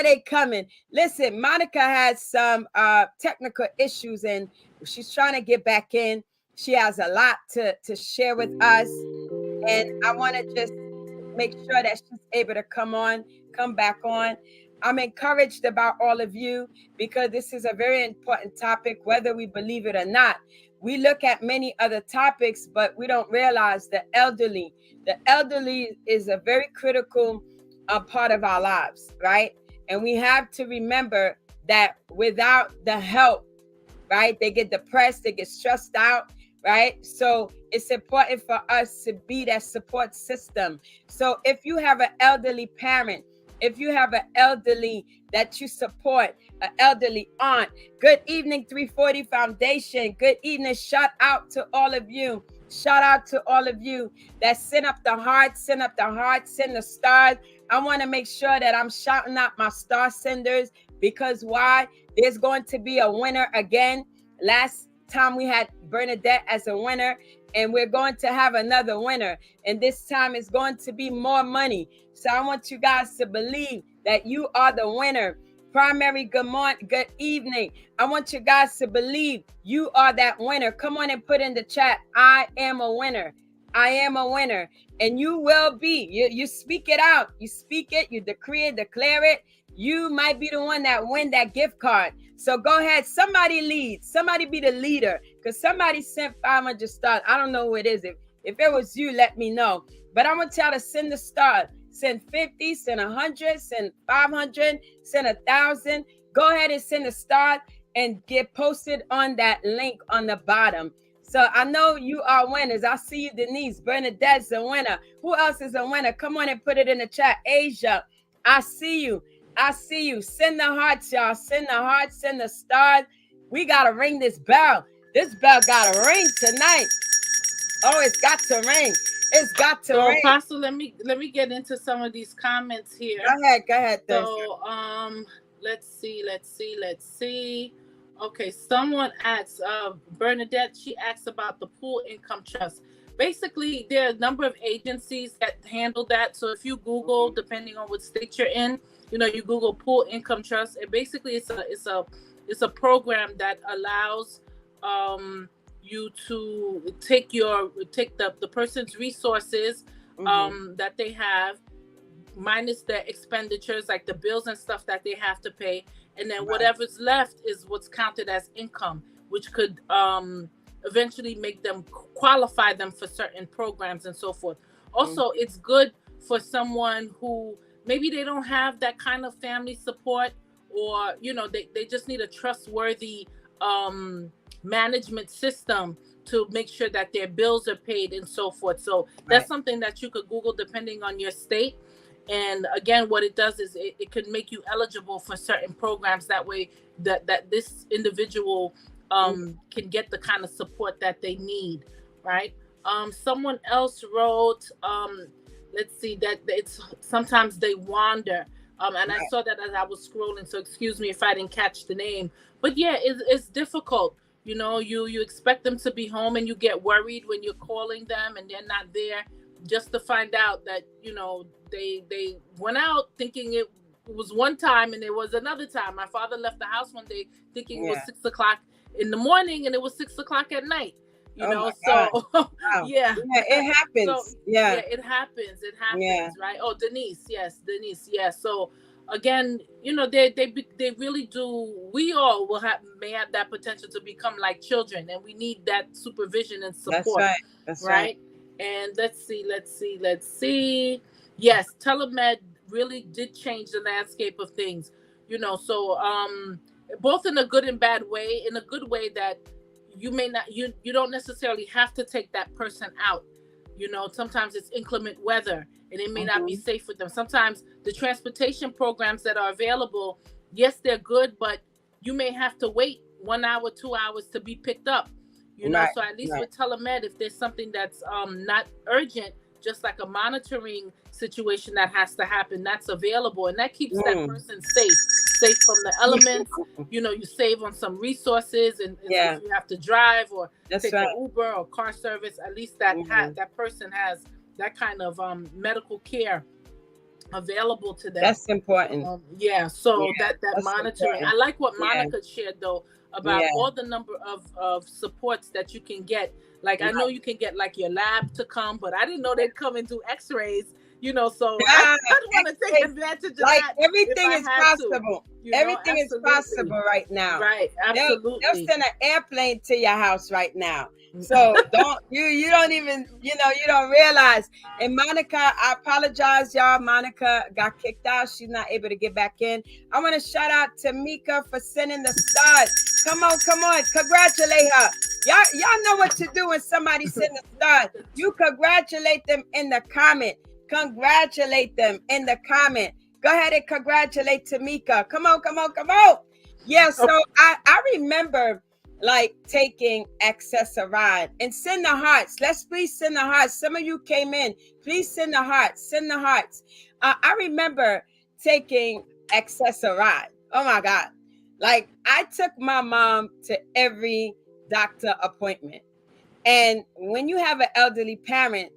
they coming. Listen, Monica has some technical issues, and she's trying to get back in. She has a lot to share with us. And I want to just make sure that she's able to come back on. I'm encouraged about all of you, because this is a very important topic, whether we believe it or not. We look at many other topics, but we don't realize the elderly. The elderly is a very critical part of our lives, right? And we have to remember that without the help, right, they get depressed, they get stressed out, right? So it's important for us to be that support system. So if you have an elderly parent, if you have an elderly that you support, an elderly aunt, good evening, 340 Foundation. Good evening. Shout out to all of you. Shout out to all of you that send up the heart, send the stars. I want to make sure that I'm shouting out my star senders, because why? There's going to be a winner again. Last time we had Bernadette as a winner, and we're going to have another winner. And this time it's going to be more money. So I want you guys to believe that you are the winner. Primary, good morning, good evening. I want you guys to believe you are that winner. Come on and put in the chat, I am a winner. I am a winner. And you will be. You speak it out. You speak it, you decree it, declare it. You might be the one that win that gift card. So go ahead. Somebody lead. Somebody be the leader. Because somebody sent 500 stars. I don't know who it is. If it was you, let me know. But I'm going to tell to send the star. Send 50, send 100, send 500, send 1,000. Go ahead and send a star and get posted on that link on the bottom. So I know you are winners. I see you, Denise. Bernadette's a winner. Who else is a winner? Come on and put it in the chat. Asia, I see you. I see you. Send the hearts, y'all. Send the hearts. Send the stars. We got to ring this bell. This bell got to ring tonight. Oh, it's got to ring. It's got to ring. Apostle, let me get into some of these comments here. Go ahead. So, let's see. Okay, someone asked, Bernadette, she asked about the pool income trust. Basically, there are a number of agencies that handle that. So if you Google, depending on what state you're in, you Google pool income trust. And basically, it's a program that allows you to take the person's resources that they have, minus their expenditures, like the bills and stuff that they have to pay, and then whatever's left is what's counted as income, which could eventually make them qualify them for certain programs and so forth. Also, it's good for someone who maybe they don't have that kind of family support, or they just need a trustworthy management system to make sure that their bills are paid and so forth. So that's something that you could Google depending on your state. And again, what it does is it could make you eligible for certain programs. That way that this individual can get the kind of support that they need, right? Someone else wrote, let's see, that it's sometimes they wander. And I saw that as I was scrolling, so excuse me if I didn't catch the name. But yeah, it's difficult. You expect them to be home, and you get worried when you're calling them and they're not there, just to find out that, they went out thinking it was one time and it was another time. My father left the house one day thinking it was 6 o'clock in the morning and it was 6 o'clock at night. Wow. Yeah, it happens. So, it happens. Right? Oh, Denise. So again, they really do. We all may have that potential to become like children, and we need that supervision and support. That's right. And let's see. Yes, telemed really did change the landscape of things. So both in a good and bad way. In a good way that you may not, you don't necessarily have to take that person out. Sometimes it's inclement weather and it may not be safe for them. Sometimes the transportation programs that are available, yes, they're good, but you may have to wait 1 hour, 2 hours to be picked up. So at least with telemed, if there's something that's not urgent, just like a monitoring situation that has to happen, that's available, and that keeps that person safe from the elements. You save on some resources, and if you have to drive or take an Uber or car service, at least that that person has that kind of medical care available to them. That's important. So that monitoring. Important. I like what Monica shared though about all the number of supports that you can get. Like I know you can get like your lab to come, but I didn't know they'd come and do X-rays. So I want to take advantage of that. Everything is possible. Everything is possible right now. Right, absolutely. They'll send an airplane to your house right now. So you don't even, you don't realize. And Monica, I apologize, y'all. Monica got kicked out. She's not able to get back in. I want to shout out to Mika for sending the stars. Come on. Congratulate her. Y'all know what to do when somebody sends a star. You congratulate them in the comment. Congratulate them in the comment. Go ahead and congratulate Tamika. Come on. Yeah, so I remember like taking Access-A-Ride and send the hearts. Let's please send the hearts. Some of you came in. Please send the hearts. Send the hearts. I remember taking Access-A-Ride. Oh my God. Like I took my mom to every doctor appointment. And when you have an elderly parent,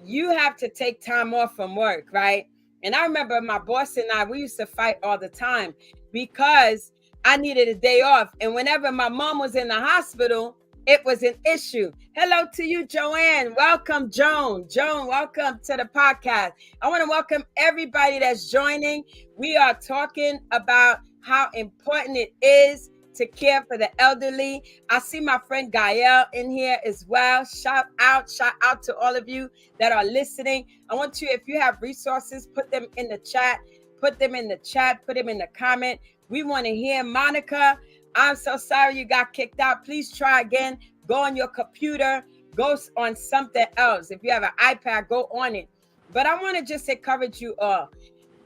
you have to take time off from work, right? And I remember my boss and I, we used to fight all the time because I needed a day off. And whenever my mom was in the hospital, it was an issue. Hello to you, Joanne. Welcome, Joan. Joan, welcome to the podcast. I want to welcome everybody that's joining. We are talking about how important it is to care for the elderly. I see my friend Gael in here as well. Shout out to all of you that are listening. I want you, if you have resources, put them in the chat. Put them in the comment. We want to hear. Monica, I'm so sorry you got kicked out. Please try again. Go on your computer. Go on something else. If you have an iPad, go on it. But I want to just encourage you all.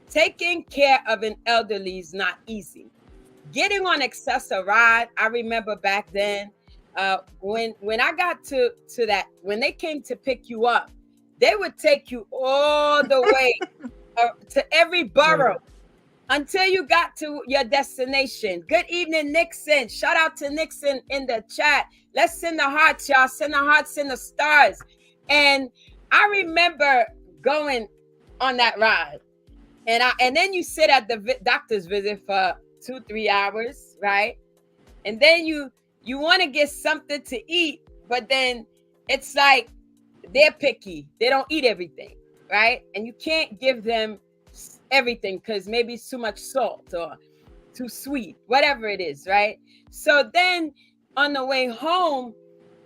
Taking care of an elderly is not easy. Getting on Access-a-Ride, I remember back then, when I got to that, when they came to pick you up, they would take you all the way to every borough until you got to your destination. Good evening, Nixon. Shout out to Nixon in the chat. Let's send the hearts, y'all. Send the hearts, send the stars. And I remember going on that ride. And then you sit at the doctor's visit for 2-3 hours, right? And then you want to get something to eat, but then it's like they're picky. They don't eat everything, right? And you can't give them everything because maybe it's too much salt or too sweet, whatever it is, right? So then on the way home,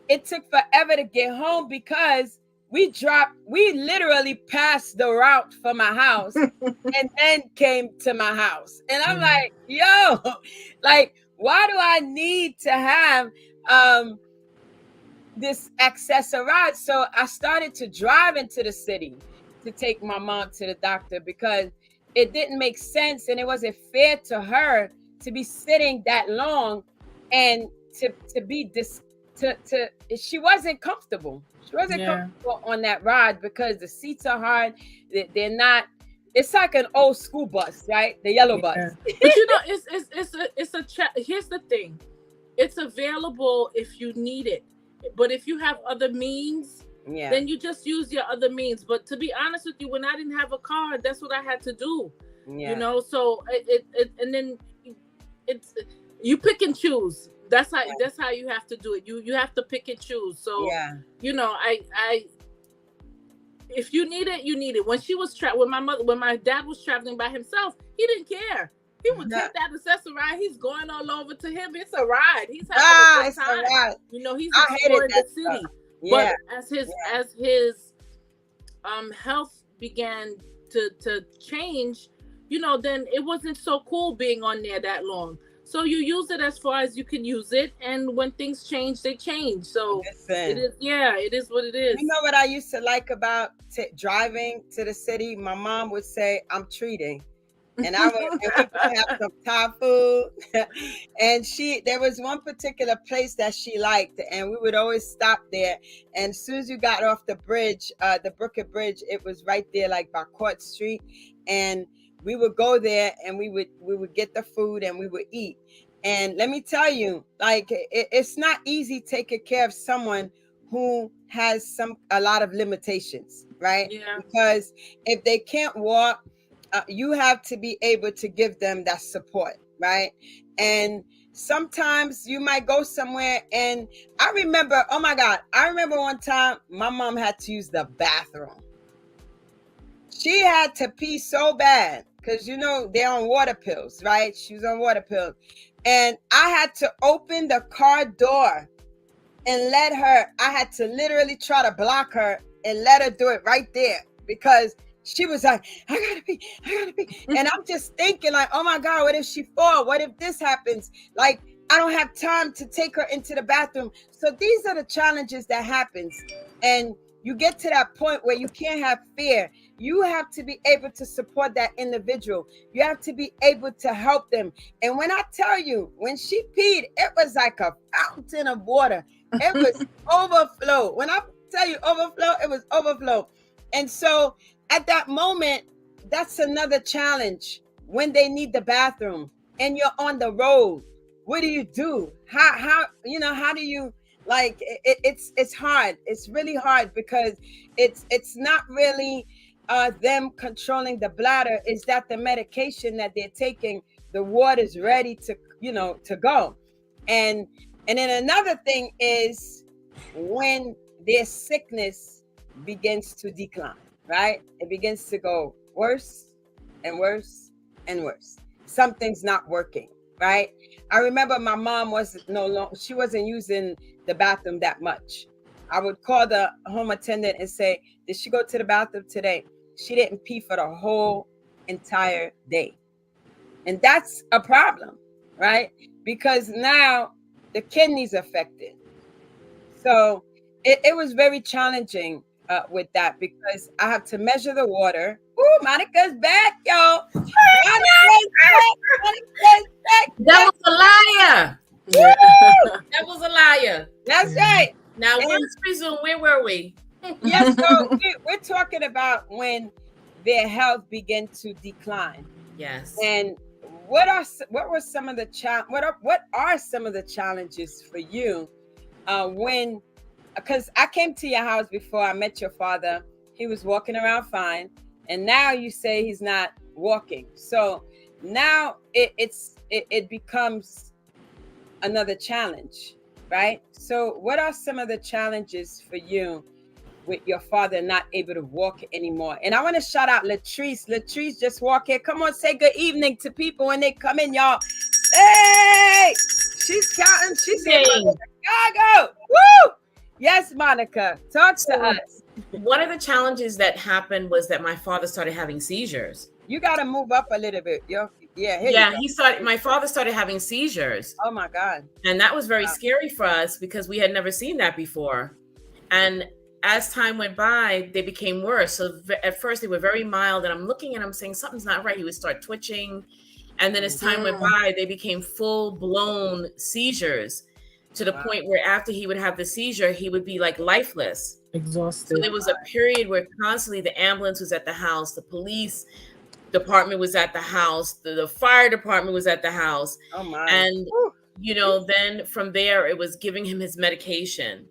it took forever to get home because we literally passed the route for my house and then came to my house. And I'm like, yo, like, why do I need to have this Access-a-Ride? So I started to drive into the city to take my mom to the doctor because it didn't make sense and it wasn't fair to her to be sitting that long and to be she wasn't comfortable. She wasn't comfortable on that ride because the seats are hard. They're not. It's like an old school bus, right? The yellow bus. But you know, here's the thing. It's available if you need it. But if you have other means, then you just use your other means. But to be honest with you, when I didn't have a car, that's what I had to do. You know, so and then it's you pick and choose. That's how you have to do it. You have to pick and choose. So you know, I if you need it, you need it. When when my dad was traveling by himself, he didn't care. He would take that Access-a-Ride. He's going all over to him. It's a ride. He's having a good time. Ride. You know, he's exploring the city. But as his health began to change, you know, then it wasn't so cool being on there that long. So you use it as far as you can use it, and when things change, they change. So it is what it is. You know what I used to like about driving to the city? My mom would say, "I'm treating," and I would have some Thai food. And there was one particular place that she liked, and we would always stop there. And as soon as you got off the bridge, the Brooklyn Bridge, it was right there, like by Court Street, and we would go there and we would get the food and we would eat. And let me tell you, like, it's not easy taking care of someone who has a lot of limitations, right? Yeah. Because if they can't walk, you have to be able to give them that support, right? And sometimes you might go somewhere, and I remember one time my mom had to use the bathroom. She had to pee so bad because, you know, they're on water pills, right? She was on water pills. And I had to open the car door and I had to literally try to block her and let her do it right there because she was like, I gotta pee. And I'm just thinking like, oh my God, what if she falls? What if this happens? Like, I don't have time to take her into the bathroom. So these are the challenges that happens. And you get to that point where you can't have fear. You have to be able to support that individual. You have to be able to help them. And when I tell you, when she peed, it was like a fountain of water. It was overflow. When I tell you overflow, it was overflow. And so at that moment, that's another challenge when they need the bathroom and you're on the road. What do you do? How do you, like, it's hard. It's really hard because it's not really them controlling the bladder. Is that the medication that they're taking, the water's ready to go. And And then another thing is when their sickness begins to decline, right? It begins to go worse and worse and worse. Something's not working, right? I remember my mom she wasn't using the bathroom that much. I would call the home attendant and say, did she go to the bathroom today? She didn't pee for the whole entire day. And that's a problem, right? Because now the kidneys affected. So it was very challenging with that because I have to measure the water. Ooh, Monica's back, y'all. Monica's back. That was a liar. That was a liar. That's right. Now let's resume. Where were we? Yes, so we're talking about when their health began to decline. Yes. And what are some of the challenges for you when, because I came to your house before I met your father, he was walking around fine, and now you say he's not walking. So now it becomes another challenge, right? So what are some of the challenges for you with your father not able to walk anymore? And I want to shout out Latrice. Latrice just walked here. Come on, say good evening to people when they come in, y'all. Hey, she's counting. She's here from Chicago. Woo! Yes, Monica, talk to us. One of the challenges that happened was that my father started having seizures. You got to move up a little bit, yo. My father started having seizures. Oh my God. And that was very scary for us because we had never seen that before. And as time went by, they became worse. So at first they were very mild, and I'm looking and I'm saying something's not right. He would start twitching. And then as time went by, they became full-blown seizures to the point where after he would have the seizure, he would be like lifeless. Exhausted. So there was a period where constantly the ambulance was at the house, the police department was at the house, the fire department was at the house. Oh my. And, then from there, it was giving him his medication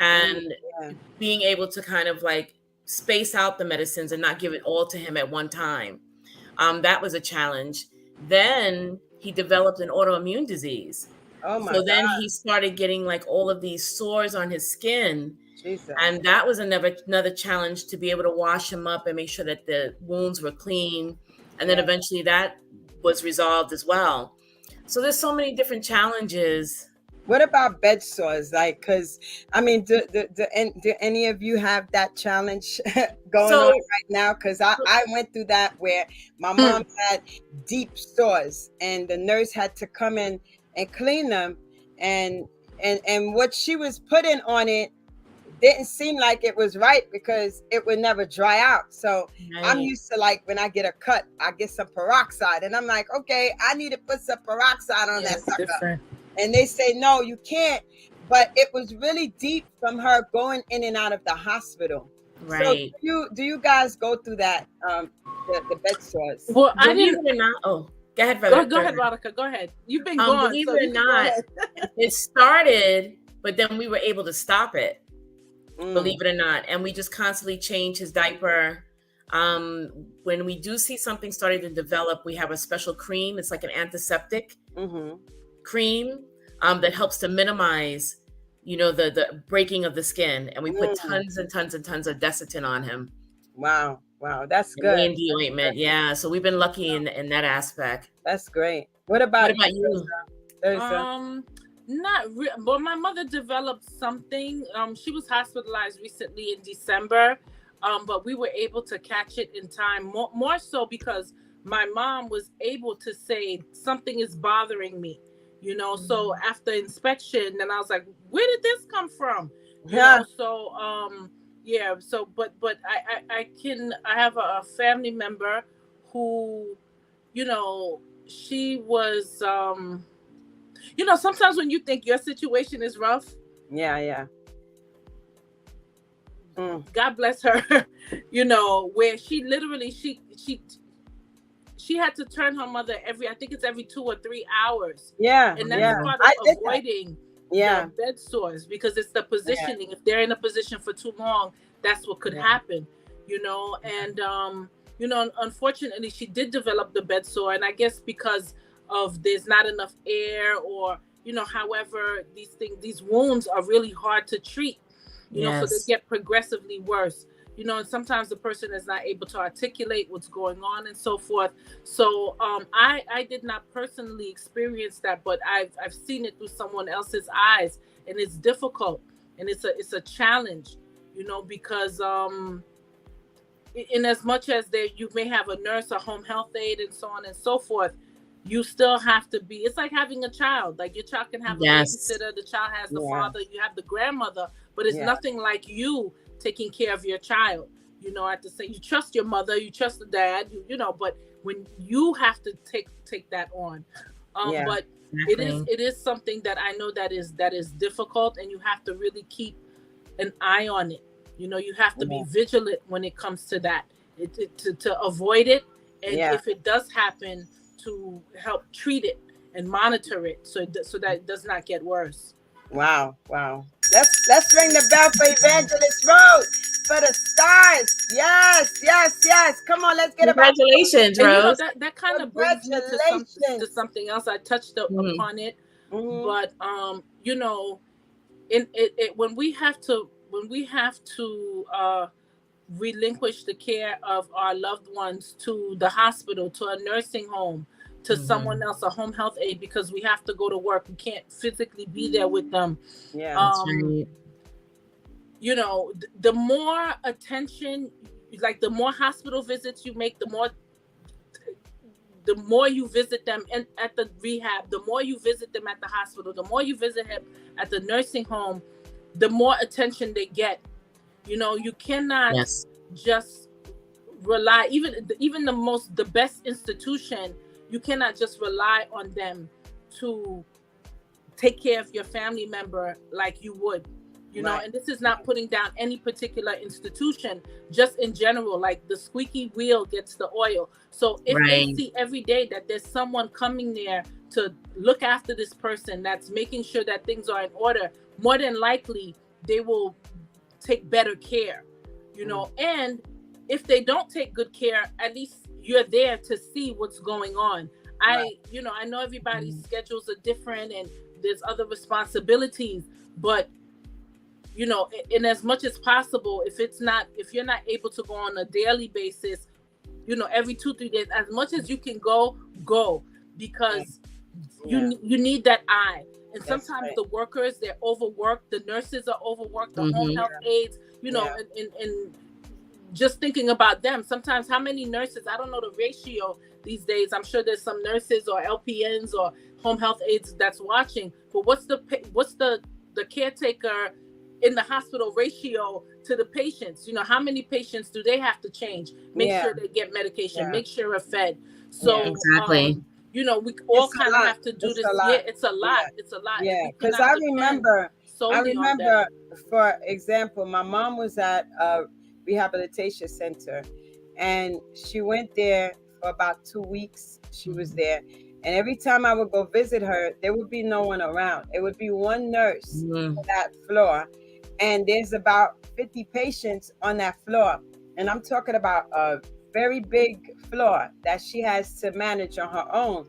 and being able to kind of like space out the medicines and not give it all to him at one time. That was a challenge. Then he developed an autoimmune disease. Oh my So then God. he started getting like all of these sores on his skin. Jesus. And that was another challenge, to be able to wash him up and make sure that the wounds were clean. And then eventually that was resolved as well. So there's so many different challenges. What about bed sores? Like, because I mean, do any of you have that challenge going on right now? Because I went through that where my mom had deep sores, and the nurse had to come in and clean them, and what she was putting on it didn't seem like it was right because it would never dry out. So I'm used to, like, when I get a cut, I get some peroxide, and I'm like, okay, I need to put some peroxide on that sucker. Different. And they say, no, you can't. But it was really deep from her going in and out of the hospital. Right. So do you guys go through that, the bed sores? Well, I Believe didn't. it or not, go ahead, brother. Go ahead, Monica. Go ahead. You've been gone. Believe so it or you can go not, ahead. it started, but then we were able to stop it. Believe it or not. And we just constantly change his diaper. When we do see something starting to develop, we have a special cream. It's like an antiseptic cream that helps to minimize, the breaking of the skin. And we put tons and tons and tons of Desitin on him. Wow, that's good. And the ointment, yeah. So we've been lucky in that aspect. That's great. What about you? But my mother developed something. She was hospitalized recently in December, but we were able to catch it in time. More so because my mom was able to say something is bothering me, So after inspection, then I was like, where did this come from? But I have a family member who, she was sometimes when you think your situation is rough. God bless her. Where she literally she had to turn her mother every 2 or 3 hours. And that's part of avoiding the bed sores, because it's the positioning. If they're in a position for too long, that's what could happen. And unfortunately she did develop the bed sore, and I guess because of there's not enough air, or however, these wounds are really hard to treat, so they get progressively worse, and sometimes the person is not able to articulate what's going on and so forth. So I did not personally experience that, but I've seen it through someone else's eyes, and it's difficult, and it's a challenge, because in as much as you may have a nurse, a home health aide, and so on and so forth, you still have to be, it's like having a child. Like, your child can have a babysitter, the child has the father, you have the grandmother, but it's nothing like you taking care of your child. At the same, you trust your mother, you trust the dad, but when you have to take that on, but it is something that I know that is difficult, and you have to really keep an eye on it. You have to be vigilant when it comes to that, to avoid it, and if it does happen, to help treat it and monitor it so that it does not get worse. Wow. Let's ring the bell for Evangelist Rose for the stars. Yes. Come on, let's get congratulations, Rose. That kind of brings me to something else. I touched upon it, but when we have to relinquish the care of our loved ones to the hospital, to a nursing home, to someone else, a home health aide, because we have to go to work, we can't physically be there with them. The more attention, like the more hospital visits you make, the more you visit them at the rehab, the more you visit them at the hospital, the more you visit him at the nursing home, the more attention they get. You cannot just rely, even the best institution, you cannot just rely on them to take care of your family member like you would, and this is not putting down any particular institution, just in general, like the squeaky wheel gets the oil. So if they see every day that there's someone coming there to look after this person, that's making sure that things are in order, more than likely they will take better care, and if they don't take good care, at least you're there to see what's going on. I know everybody's schedules are different and there's other responsibilities, but in as much as possible, if you're not able to go on a daily basis, every 2-3 days, as much as you can go, because you need that eye. And sometimes the workers, they're overworked, the nurses are overworked, the home health aides, and just thinking about them. Sometimes how many nurses, I don't know the ratio these days. I'm sure there's some nurses or LPNs or home health aides that's watching, but what's the caretaker in the hospital ratio to the patients? How many patients do they have to change? Make sure they get medication, make sure they're fed. So we all kind of have to do this. It's a lot. Yeah, because I remember, for example, my mom was at a rehabilitation center, and she went there for about 2 weeks. She was there, and every time I would go visit her, there would be no one around. It would be one nurse on that floor, and there's about 50 patients on that floor, and I'm talking about a very big floor that she has to manage on her own.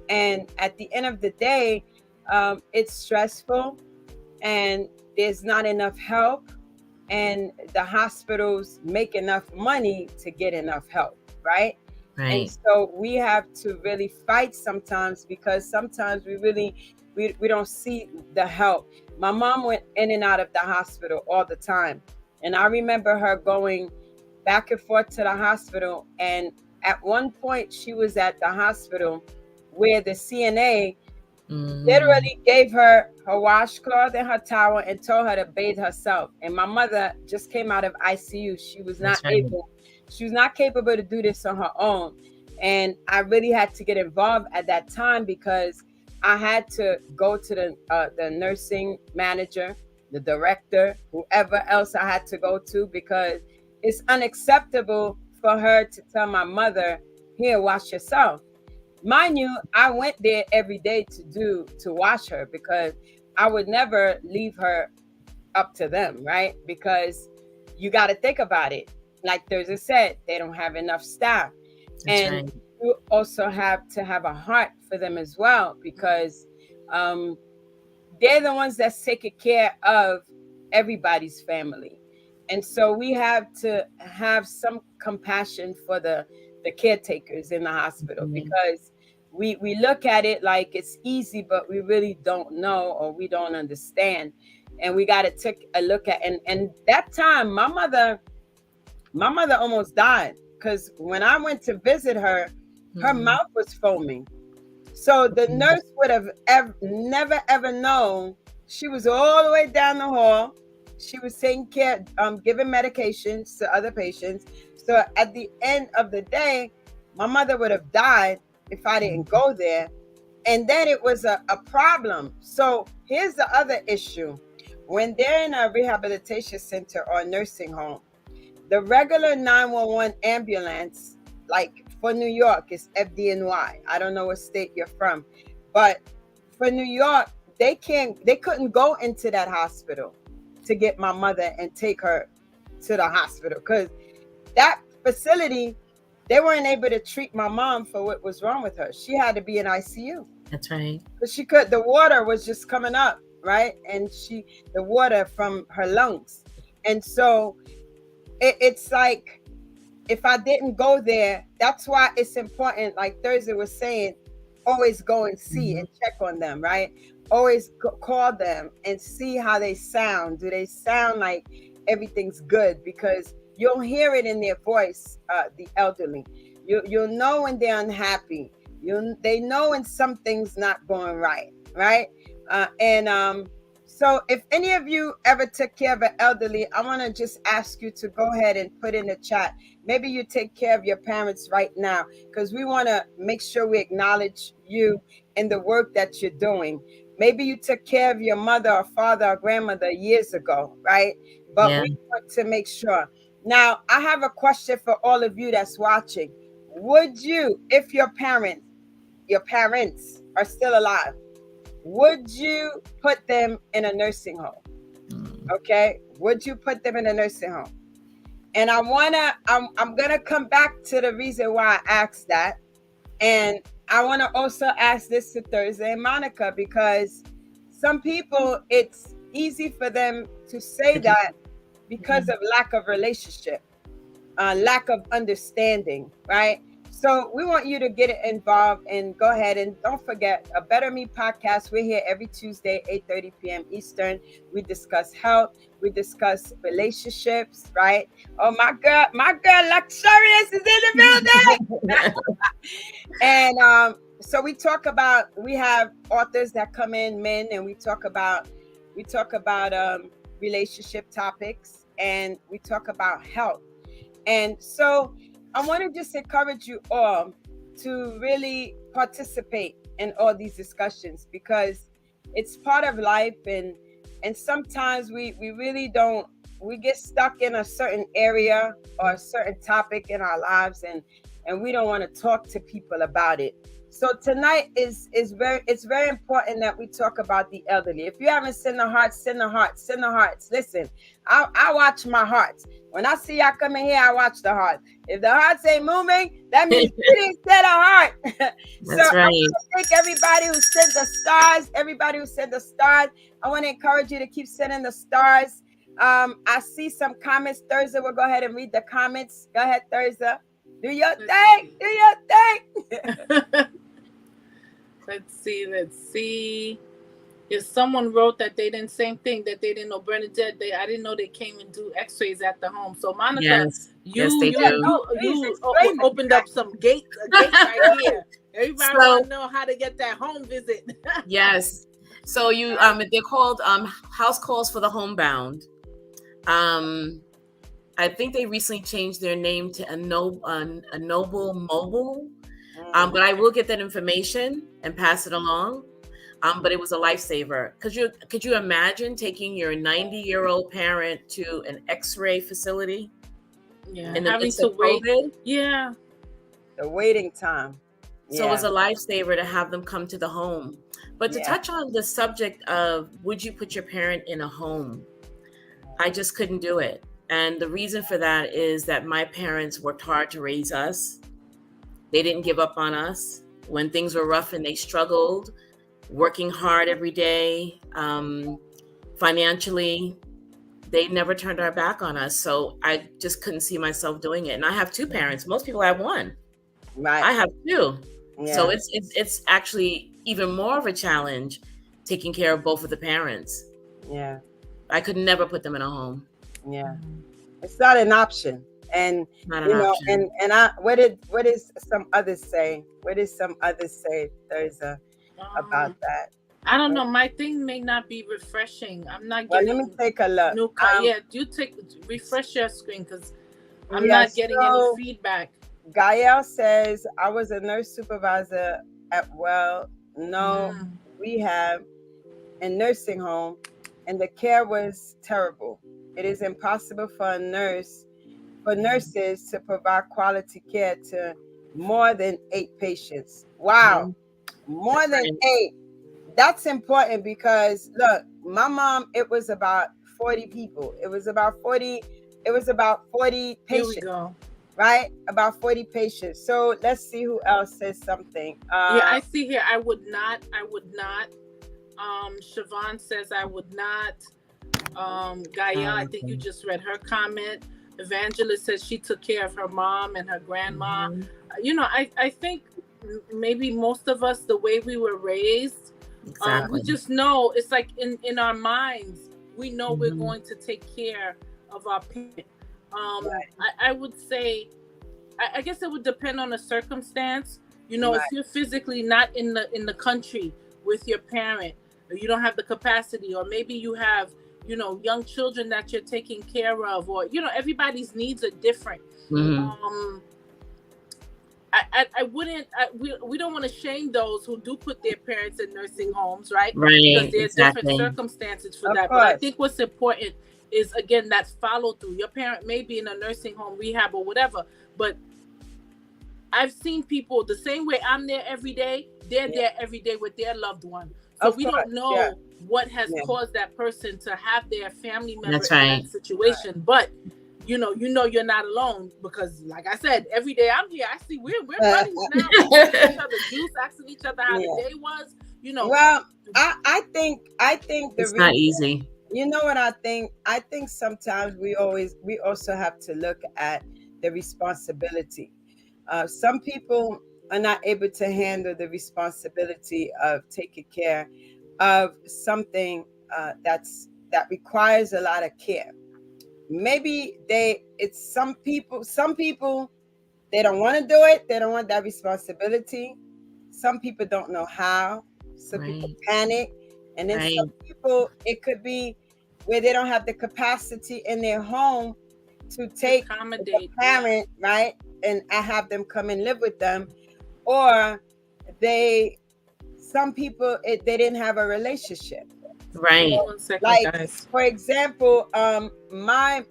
And at the end of the day, it's stressful, and there's not enough help, and the hospitals make enough money to get enough help, right? And so we have to really fight sometimes, because sometimes we don't see the help. My mom went in and out of the hospital all the time, and I remember her going back and forth to the hospital, and at one point she was at the hospital where the CNA literally gave her washcloth and her towel and told her to bathe herself. And my mother just came out of ICU. She was not capable to do this on her own. And I really had to get involved at that time, because I had to go to the nursing manager, the director, whoever else I had to go to, because it's unacceptable for her to tell my mother, here, wash yourself. Mind you, I went there every day to wash her, because I would never leave her up to them, right? Because you got to think about it. Like Thursday said, they don't have enough staff. You also have to have a heart for them as well, because they're the ones that's taking care of everybody's family. And so we have to have some compassion for the caretakers in the hospital, because we look at it like it's easy, but we really don't know, or we don't understand. And we got to take a look at, and that time my mother almost died, because when I went to visit her, her mouth was foaming. So the nurse would have never ever known. She was all the way down the hall. She was taking care, giving medications to other patients. So at the end of the day, my mother would have died if I didn't go there. And then it was a problem. So here's the other issue. When they're in a rehabilitation center or nursing home, the regular 911 ambulance, like for New York, is FDNY. I don't know what state you're from, but for New York, they couldn't go into that hospital to get my mother and take her to the hospital, because that facility, they weren't able to treat my mom for what was wrong with her. She had to be in ICU. That's right. Because the water was just coming up, right? And the water from her lungs. And so it's like, if I didn't go there, that's why it's important, like Thursday was saying, always go and see and check on them, right? Always call them and see how they sound. Do they sound like everything's good? Because you'll hear it in their voice, the elderly. You'll know when they're unhappy. They know when something's not going right, right? So if any of you ever took care of an elderly, I want to just ask you to go ahead and put in the chat. Maybe you take care of your parents right now, because we want to make sure we acknowledge you and the work that you're doing. Maybe you took care of your mother or father or grandmother years ago, right? But we want to make sure. Now, I have a question for all of you that's watching. Would you, if your parents are still alive, would you put them in a nursing home? Okay. Would you put them in a nursing home? And I'm going to come back to the reason why I asked that. And I want to also ask this to Thursday and Monica, because some people, it's easy for them to say that because of lack of relationship, lack of understanding, right? So we want you to get involved, and go ahead, and don't forget A Better Me podcast. We're here every Tuesday, 8:30 p.m. Eastern. We discuss health. We discuss relationships, right? Oh, my girl Luxurious is in the building. And so we talk about, we have authors that come in, men, and we talk about relationship topics, and we talk about health. And so I want to just encourage you all to really participate in all these discussions, because it's part of life, and sometimes we really don't, we get stuck in a certain area or a certain topic in our lives, and we don't want to talk to people about it. So tonight is very important that we talk about the elderly. If you haven't sent the hearts, send the hearts, send the hearts. Listen, I watch my hearts. When I see y'all coming here, I watch the heart. If the hearts ain't moving, that means you didn't set a heart. That's right. I want to thank everybody who sent the stars. Everybody who sent the stars. I want to encourage you to keep sending the stars. I see some comments. Thursday, we'll go ahead and read the comments. Go ahead, Thursday. Do your thing. Do your thing. Let's see. If someone wrote that they didn't, same thing, that they didn't know Bernadette, I didn't know they came and do x-rays at the home. So Monica, you opened up some gate right here. Everybody want to know how to get that home visit. Yes. So they're called house calls for the homebound. I think they recently changed their name to a Noble Mobile. But I will get that information and pass it along. But it was a lifesaver. Could you imagine taking your 90-year-old parent to an X-ray facility? Yeah, in the having midst to of wait. COVID? Yeah, the waiting time. So it was a lifesaver to have them come to the home. But to touch on the subject of, would you put your parent in a home? I just couldn't do it. And the reason for that is that my parents worked hard to raise us. They didn't give up on us. When things were rough and they struggled, working hard every day. Financially, they never turned our back on us. So I just couldn't see myself doing it. And I have two parents. Most people have one. Right. I have two. Yeah. So it's actually even more of a challenge taking care of both of the parents. Yeah. I could never put them in a home. Yeah. It's not an option. And Not an option. and I what did some others say? What did some others say, Thursday, about that? I don't know. My thing may not be refreshing. I'm not Well, getting. let me take a look. No, yeah, you refresh your screen because I'm Yeah, not getting so any feedback. Gael says, I was a nurse supervisor at rehab and nursing home, and the care was terrible. It is impossible for nurses to provide quality care to more than 8 patients. Wow, more than 8. That's important because look, my mom, it was about 40 people. It was about 40 patients. Here we go. Right? About 40 patients. So let's see who else says something. Yeah, I see here. I would not. Siobhan says I would not. Gaia, I think you just read her comment. Evangelist says she took care of her mom and her grandma. I think maybe most of us, the way we were raised, we just know it's like in our minds, we know we're going to take care of our parents. I would say, I guess it would depend on the circumstance. If you're physically not in the country with your parent, or you don't have the capacity, or maybe you have, young children that you're taking care of, or, everybody's needs are different. I wouldn't, we don't want to shame those who do put their parents in nursing homes, right? Because there's different circumstances for that. But I think what's important is, again, that's follow through. Your parent may be in a nursing home, rehab, or whatever, but I've seen people the same way I'm there every day, they're there every day with their loved one. So we don't know what has caused that person to have their family member in that situation. But you're not alone, because like I said, every day I'm here, I see we're running now, each other juice, asking each other how the day was. Well, I think it's not easy. You know what I think? I think sometimes we also have to look at the responsibility. Some people are not able to handle the responsibility of taking care of something that requires a lot of care. Maybe some people they don't want to do it. They don't want that responsibility. Some people don't know how. Some people panic. And then some people, it could be where they don't have the capacity in their home to take the parent, right? And have them come and live with them. Or some people, they didn't have a relationship. Right. Like, for example, my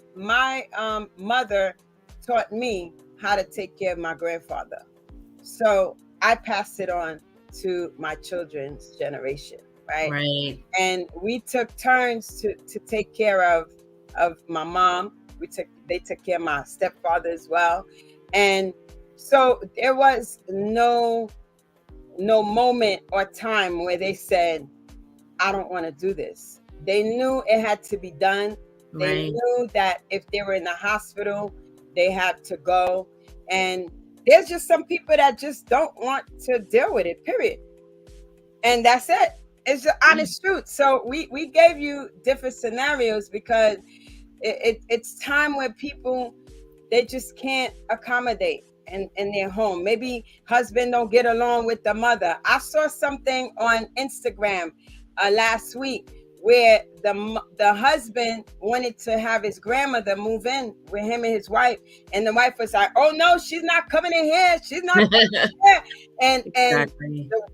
mother taught me how to take care of my grandfather. So I passed it on to my children's generation. Right. And we took turns to take care of my mom. They took care of my stepfather as well. And so there was no moment or time where they said, I don't want to do this. They knew it had to be done. They knew that if they were in the hospital, they had to go. And there's just some people that just don't want to deal with it, period. And that's it. It's the honest truth. So we gave you different scenarios because it's time where people, they just can't accommodate in their home. Maybe husband don't get along with the mother. I saw something on Instagram last week where the husband wanted to have his grandmother move in with him and his wife, and the wife was like, "Oh no, she's not coming in here. She's not coming in here."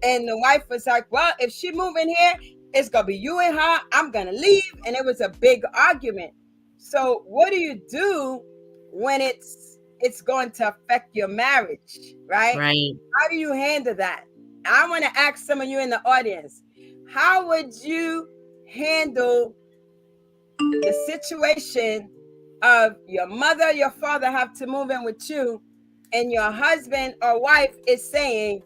And the wife was like, "Well, if she move in here, it's gonna be you and her. I'm gonna leave." And it was a big argument. So what do you do when it's going to affect your marriage, right? How do you handle that? I want to ask some of you in the audience, how would you handle the situation of your mother, your father have to move in with you, and your husband or wife is saying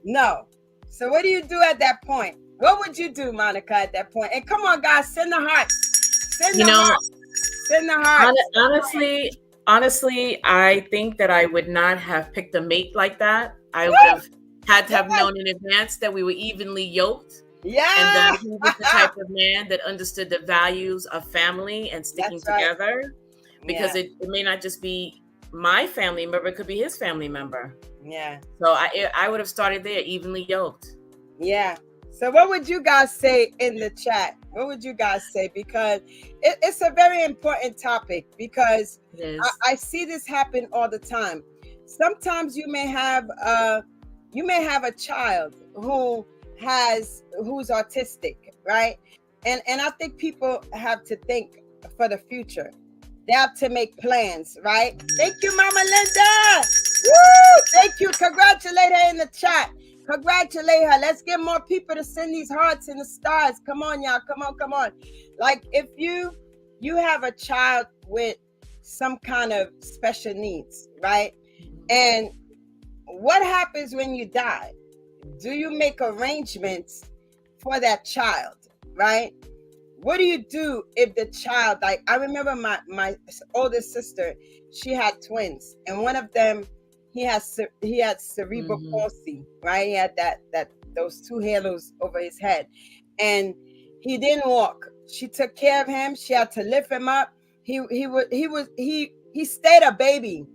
no? So what do you do at that point? What would you do, Monica, at that point? And come on, guys, send the hearts. Send You the know, hearts. Send the hearts. honestly, I think that I would not have picked a mate like that. I would have had to have known in advance that we were evenly yoked. Yeah. And that he was the type of man that understood the values of family and sticking together. Because it may not just be my family member, it could be his family member. Yeah. So I would have started there, evenly yoked. Yeah. So what would you guys say in the chat? What would you guys say? Because it's a very important topic, because I see this happen all the time. Sometimes you may have a child who's autistic, right? And I think people have to think for the future. They have to make plans, right? Thank you, Mama Linda. Woo! Thank you. Congratulate her in the chat. Congratulate her. Let's get more people to send these hearts and the stars. Come on, y'all. Come on. Like, if you have a child with some kind of special needs, right? And what happens when you die? Do you make arrangements for that child, right? What do you do if the child, like, I remember my oldest sister, she had twins, and one of them, he had cerebral palsy, right? He had those two halos over his head, and he didn't walk. She took care of him. She had to lift him up. He stayed a baby.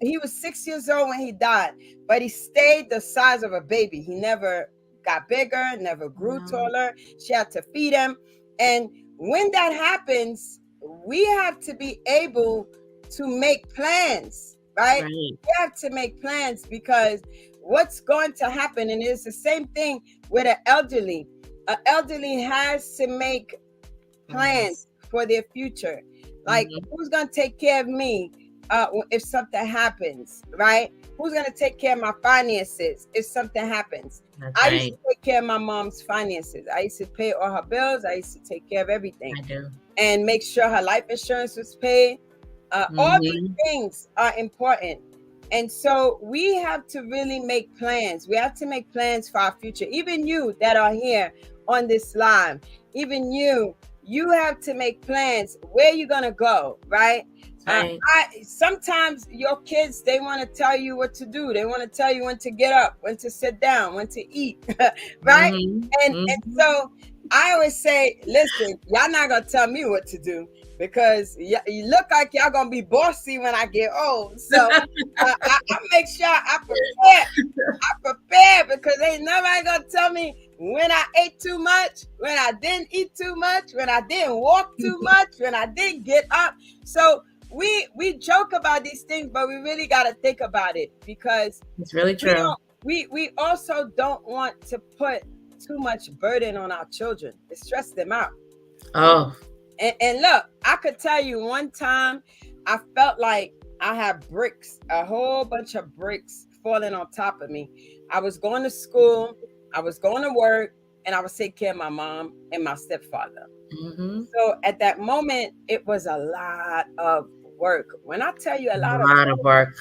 He was 6 years old when he died, but he stayed the size of a baby. He never got bigger, never grew taller. She had to feed him. And when that happens, we have to be able to make plans, right? We have to make plans, because what's going to happen, and it's the same thing with an elderly. An elderly has to make plans for their future. Like, who's going to take care of me if something happens, right? Who's going to take care of my finances if something happens? I used to take care of my mom's finances. I used to pay all her bills. I used to take care of everything. I do. And make sure her life insurance was paid. All these things are important. And so we have to really make plans. We have to make plans for our future. Even you that are here on this live, even you have to make plans where you're going to go, right? Sometimes your kids, they want to tell you what to do. They want to tell you when to get up, when to sit down, when to eat, right? And so I always say, listen, y'all not going to tell me what to do, because you look like y'all going to be bossy when I get old. So I make sure I prepare, because ain't nobody going to tell me when I ate too much, when I didn't eat too much, when I didn't walk too much, when I didn't get up. So we joke about these things, but we really got to think about it, because it's really true. We also don't want to put too much burden on our children to stress them out. And look, I could tell you one time I felt like I had bricks, a whole bunch of bricks falling on top of me. I was going to school, I was going to work, and I was taking care of my mom and my stepfather. So at that moment, it was a lot of work. When I tell you a lot of work,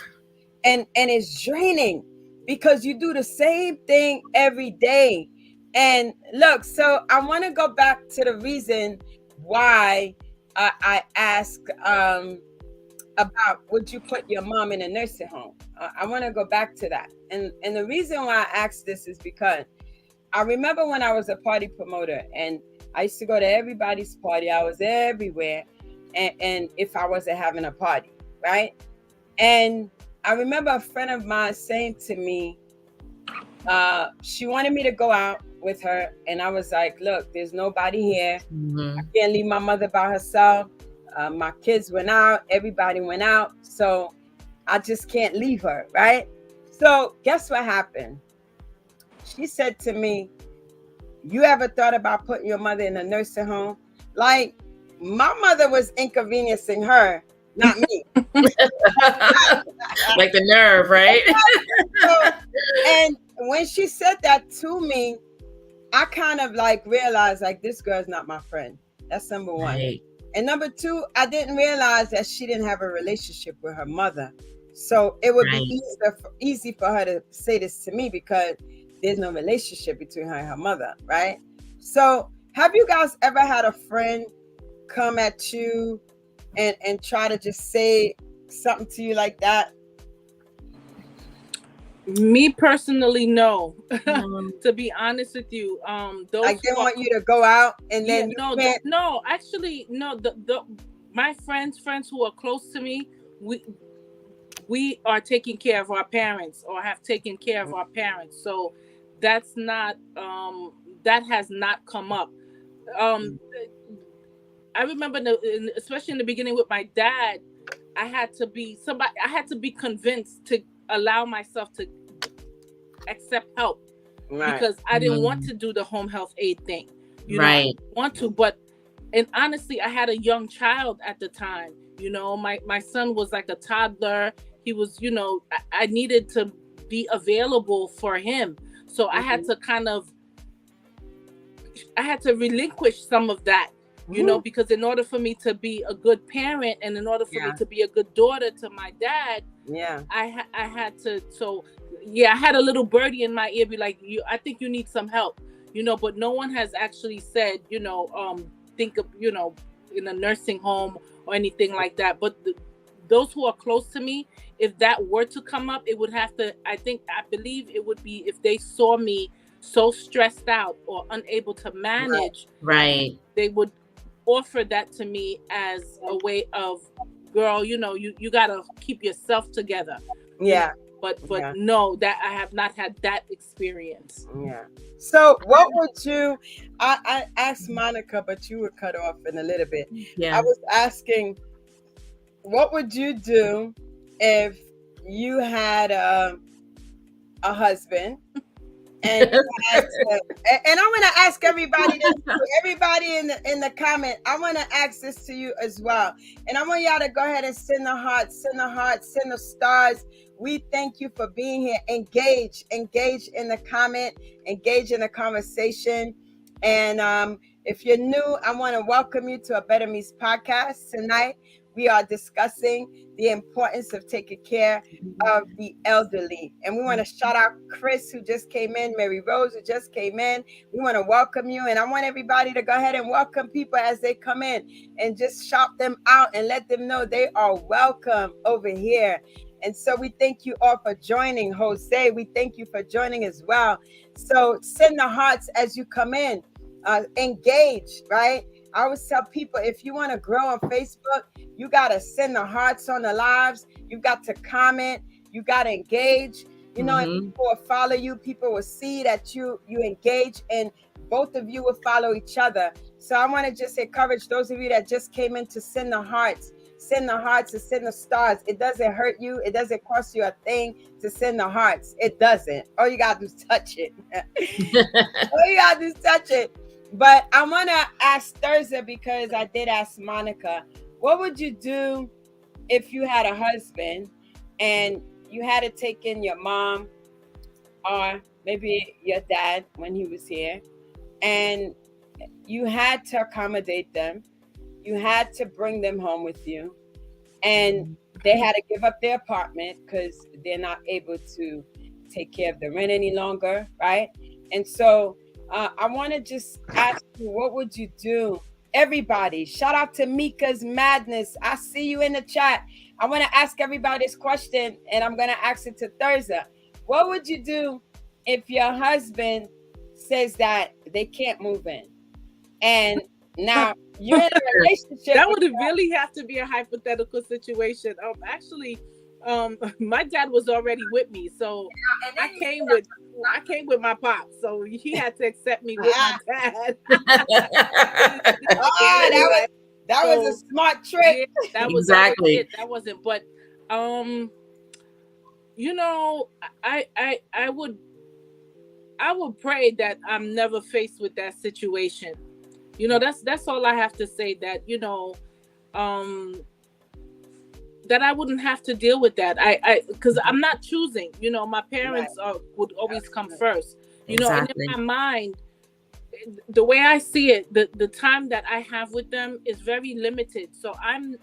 and it's draining, because you do the same thing every day. And look, so I want to go back to the reason why I asked about, would you put your mom in a nursing home? I want to go back to that. And the reason why I asked this is because I remember when I was a party promoter, and I used to go to everybody's party. I was everywhere. And if I wasn't having a party, right? And I remember a friend of mine saying to me, she wanted me to go out with her. And I was like, look, there's nobody here. I can't leave my mother by herself. My kids went out. Everybody went out. So I just can't leave her, right? So guess what happened? She said to me, you ever thought about putting your mother in a nursing home? Like, my mother was inconveniencing her, not me. Like the nerve, right? So, and when she said that to me, I kind of like realized, like, this girl's not my friend. That's number one. Right. And number two, I didn't realize that she didn't have a relationship with her mother. So it would be easy for her to say this to me, because there's no relationship between her and her mother, right? So have you guys ever had a friend come at you and try to just say something to you like that? Me personally, no. To be honest with you, those like they want you to go out and then no, actually, no. The my friends who are close to me, we are taking care of our parents or have taken care of our parents. So that's not that has not come up. I remember, especially in the beginning with my dad, I had to be convinced to allow myself to accept help, because I didn't want to do the home health aid thing. You know, I didn't want to, and honestly, I had a young child at the time. You know, my son was like a toddler. He was, you know, I needed to be available for him. So I had to relinquish some of that. You know, because in order for me to be a good parent and in order for me to be a good daughter to my dad, I had to. So I had a little birdie in my ear, be like, I think you need some help, you know, but no one has actually said, you know, think of, you know, in a nursing home or anything like that. But those who are close to me, if that were to come up, it would have to, I believe it would be if they saw me so stressed out or unable to manage, they would offer that to me as a way of, girl, you know, you gotta keep yourself together. But no, that I have not had that experience. So what would you, I asked Monica, but you were cut off in a little bit. I was asking, what would you do if you had a husband and you had to, and I want to ask everybody this, everybody in the comment, I want to ask this to you as well. And I want y'all to go ahead and send the hearts, send the stars. We thank you for being here. Engage in the comment, engage in the conversation. And if you're new, I want to welcome you to A Better Me's podcast. Tonight, we are discussing the importance of taking care of the elderly. And we want to shout out Chris, who just came in, Mary Rose, who just came in. We want to welcome you. And I want everybody to go ahead and welcome people as they come in and just shout them out and let them know they are welcome over here. And so we thank you all for joining. Jose, we thank you for joining as well. So send the hearts as you come in. Engage, right? I always tell people, if you want to grow on Facebook, you got to send the hearts on the lives. You got to comment. You got to engage. You know, and people will follow you. People will see that you engage, and both of you will follow each other. So I want to just encourage those of you that just came in to send the hearts. Send the hearts and send the stars. It doesn't hurt you. It doesn't cost you a thing to send the hearts. It doesn't. All you got to do is touch it. All you got to do is touch it. But I want to ask Thursday, because I did ask Monica, what would you do if you had a husband and you had to take in your mom or maybe your dad when he was here, and you had to accommodate them, you had to bring them home with you, and they had to give up their apartment because they're not able to take care of the rent any longer, right? And so I want to just ask you, what would you do? Everybody, shout out to Mika's Madness. I see you in the chat. I want to ask everybody this question, and I'm going to ask it to Thursday. What would you do if your husband says that they can't move in? And now you're in a relationship. That would really have to be a hypothetical situation. Actually, my dad was already with me, so I came with my pop, so he had to accept me with my dad. That was a smart trick. Yeah, that was exactly it. That wasn't, but you know, I would pray that I'm never faced with that situation. You know, that's all I have to say. That, you know, that I wouldn't have to deal with that. Because I'm not choosing. You know, my parents would always come first. You know, and in my mind, the way I see it, the time that I have with them is very limited. So I'm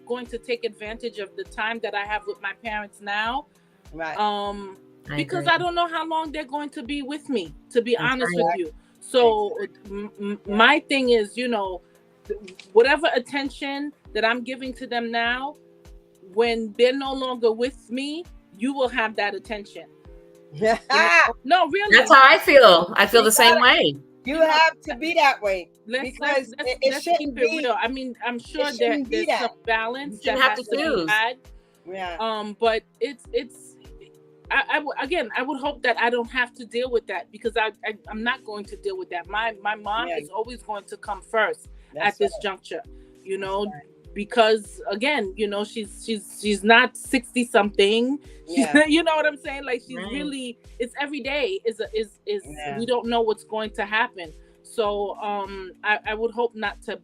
going to take advantage of the time that I have with my parents now. Right. Because I don't know how long they're going to be with me, to be honest with you. So my thing is, you know, whatever attention that I'm giving to them now, when they're no longer with me, you will have that attention. You know? No, really. That's how I feel. I feel the same way. You have to be that way because let's keep it real. I mean, I'm sure that there's some balance that has to be had. Yeah. But it's. I would hope that I don't have to deal with that, because I'm not going to deal with that. My mom is always going to come first at this juncture, you know, because again, you know, she's not 60 something. You know what I'm saying? Like, she's really, it's every day is we don't know what's going to happen. So I would hope not to.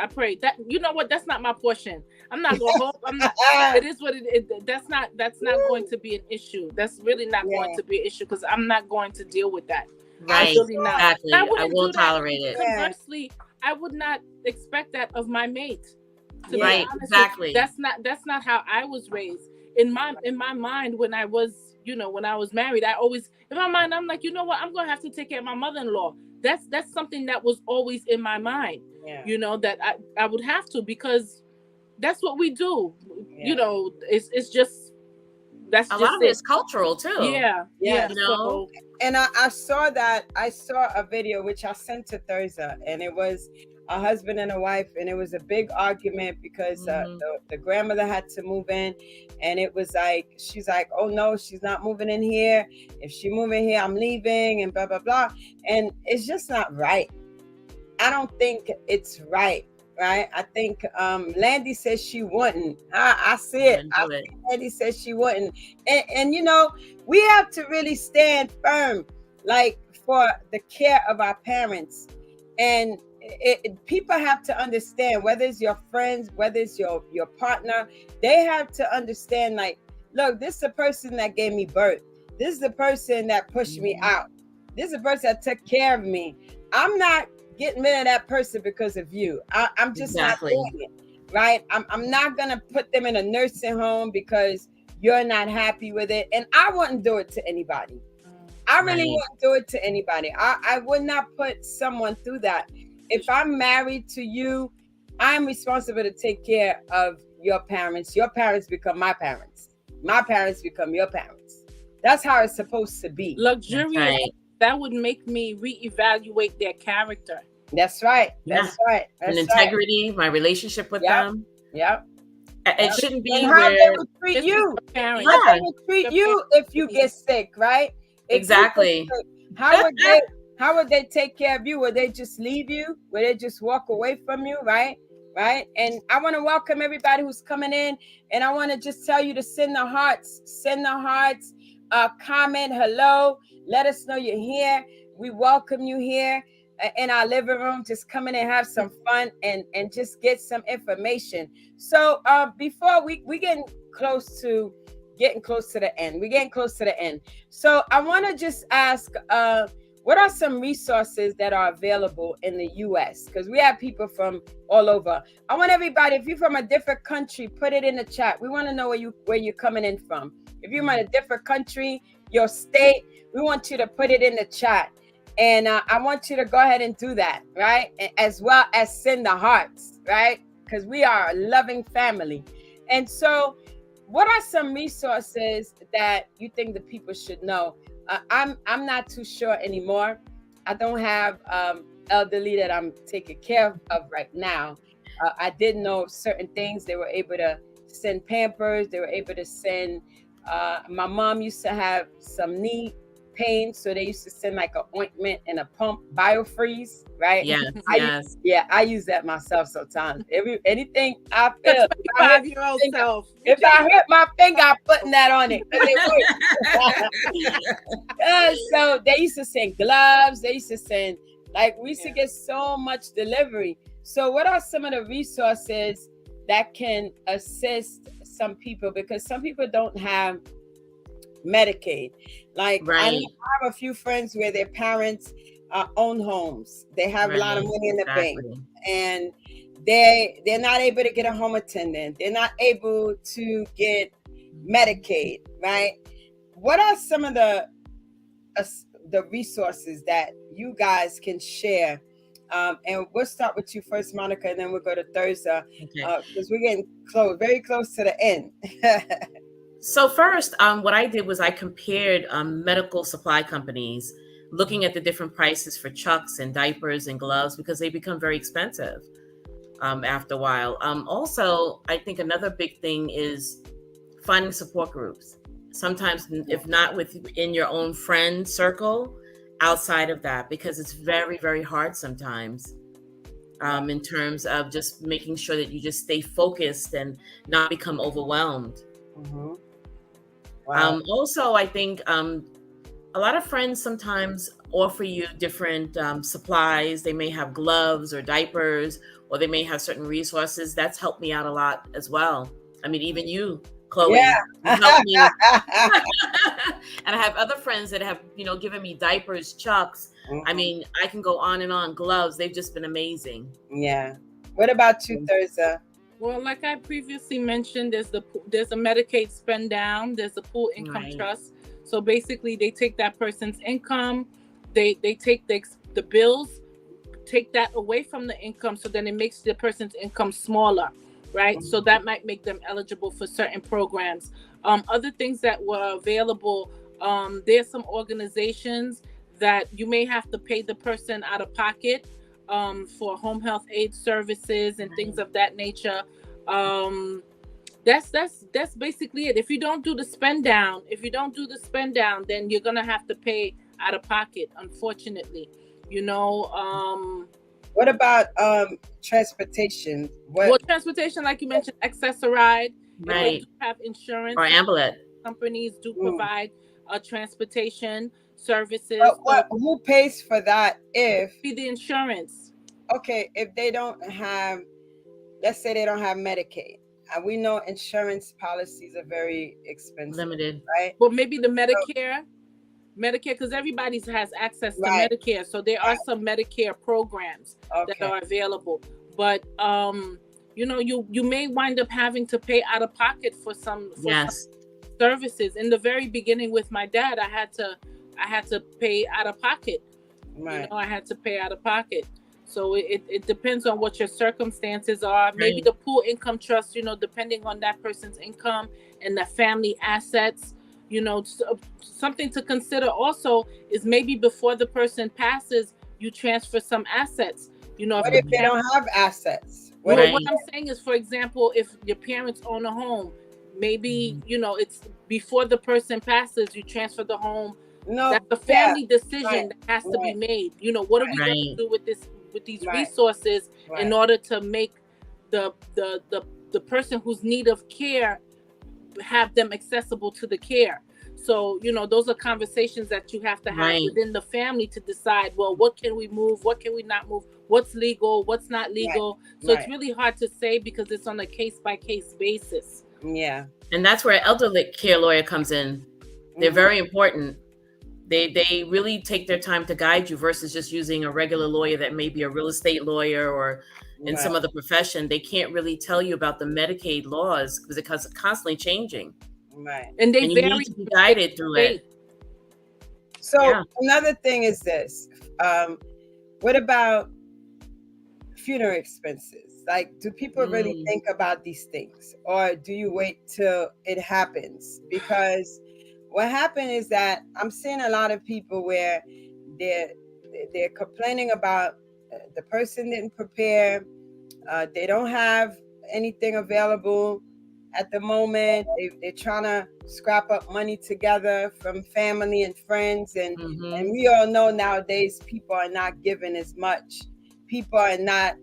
I pray that, you know what, that's not my portion. I'm not gonna hope. I'm not. It is what it is. That's not going to be an issue. That's really not going to be an issue, because I'm not going to deal with that. Right. Really not. Exactly. I won't tolerate it. Conversely, I would not expect that of my mate. Right. Exactly. That's not how I was raised. In my mind, when I was married, I always, in my mind, I'm like, you know what, I'm gonna have to take care of my mother-in-law. That's something that was always in my mind. You know, that I would have to, because that's what we do. You know, it's just, that's a just lot of it's cultural too. Yeah. You know. And I saw a video which I sent to Thurza, and it was a husband and a wife, and it was a big argument because the grandmother had to move in, and it was like, she's like, oh no, she's not moving in here. If she move in here, I'm leaving, and blah blah blah. And it's just not right. I don't think it's right. I think Landy says she wouldn't. I see it. Landy says she wouldn't. And you know, we have to really stand firm, like, for the care of our parents. And people have to understand, whether it's your friends, whether it's your partner, they have to understand, like, look, this is the person that gave me birth. This is the person that pushed me out. This is the person that took care of me. I'm not getting rid of that person because of you. I'm just not doing it, right? I'm not gonna put them in a nursing home because you're not happy with it. And I wouldn't do it to anybody. I really wouldn't do it to anybody. I would not put someone through that. If I'm married to you, I'm responsible to take care of your parents. Your parents become my parents. My parents become your parents. That's how it's supposed to be. Luxurious. That would make me reevaluate their character. That's right. That's right. And integrity, my relationship with them. Yep. It shouldn't be and how they would treat you. How they would treat you if you get sick, right? Exactly. How would they take care of you? Would they just leave you? Would they just walk away from you? Right? And I want to welcome everybody who's coming in, and I want to just tell you to send the hearts, comment hello. Let us know you're here. We welcome you here in our living room. Just come in and have some fun and just get some information. So before we getting close to the end. We're getting close to the end. So I want to just ask, what are some resources that are available in the U.S.? Because we have people from all over. I want everybody, if you're from a different country, put it in the chat. We want to know where you're coming in from. If you're from a different country, your state, we want you to put it in the chat. And I want you to go ahead and do that, right? As well as send the hearts, right? Because we are a loving family. And so what are some resources that you think the people should know? I'm not too sure anymore. I don't have elderly that I'm taking care of right now. I did know certain things. They were able to send Pampers. They were able to send, my mom used to have some knee pain, so they used to send like an ointment and a pump, BioFreeze, right? I use that myself sometimes. Anything I feel, 25-year-old self. If I hurt my finger, I'm putting that on it. So they used to send gloves. They used to send, we used to get so much delivery. So what are some of the resources that can assist some people? Because some people don't have Medicaid. I have a few friends where their parents own homes. They have a lot of money in the bank, and they're not able to get a home attendant. They're not able to get Medicaid, right? What are some of the the resources that you guys can share. And we'll start with you first, Monica, and then we'll go to Thurza, because we're getting very close to the end. So first, what I did was I compared medical supply companies, looking at the different prices for chucks and diapers and gloves, because they become very expensive after a while. Also, I think another big thing is finding support groups. Sometimes, if not within your own friend circle, outside of that, because it's very, very hard sometimes in terms of just making sure that you just stay focused and not become overwhelmed. Mm-hmm. Wow. Also, I think a lot of friends sometimes offer you different supplies. They may have gloves or diapers, or they may have certain resources. That's helped me out a lot as well. I mean, even you, Chloe, Yeah. helped me. And I have other friends that have, given me diapers, chucks. Mm-hmm. I mean, I can go on and on. Gloves, they've just been amazing. Yeah. What about you, Thurza? Well, like I previously mentioned, there's a Medicaid spend down, there's a pool income trust. So basically, they take that person's income, they take the bills, take that away from the income, so then it makes the person's income smaller, right? Mm-hmm. So that might make them eligible for certain programs. Other things that were available, there's some organizations that you may have to pay the person out of pocket for home health aid services and things of that nature. That's basically it. If you don't do the spend down, then you're gonna have to pay out of pocket, unfortunately. What about transportation? Well, transportation, like you mentioned, Access-a-Ride, right? Have insurance or Ambulette companies do provide transportation services. Who pays for that? If be the insurance. Okay, if they don't have, let's say they don't have Medicaid, and we know insurance policies are very expensive, limited, right? Well, maybe the Medicare, because everybody has access to Medicare, so there are some Medicare programs that are available. But you may wind up having to pay out of pocket for some services. In the very beginning with my dad, I had to pay out of pocket. Right. I had to pay out of pocket. So it depends on what your circumstances are. Maybe the pool income trust, depending on that person's income and the family assets, something to consider also is maybe before the person passes, you transfer some assets. What if they don't have assets? What I'm saying is, for example, if your parents own a home, maybe, it's before the person passes, you transfer the home. No, that's a family decision that has to be made. What are we going to do with these resources in order to make the person who's need of care, have them accessible to the care. So, those are conversations that you have to have within the family to decide, well, what can we move? What can we not move? What's legal? What's not legal? So it's really hard to say because it's on a case-by-case basis. Yeah. And that's where elderly care lawyer comes in. They're very important. They really take their time to guide you versus just using a regular lawyer that may be a real estate lawyer or in some other profession. They can't really tell you about the Medicaid laws because it's constantly changing. Right. And you need to be guided through it. So another thing is this. What about funeral expenses? Like, do people really think about these things, or do you wait till it happens? Because what happened is that I'm seeing a lot of people where they're complaining about the person didn't prepare. They don't have anything available at the moment. They're trying to scrap up money together from family and friends. And we all know nowadays people are not giving as much. People are not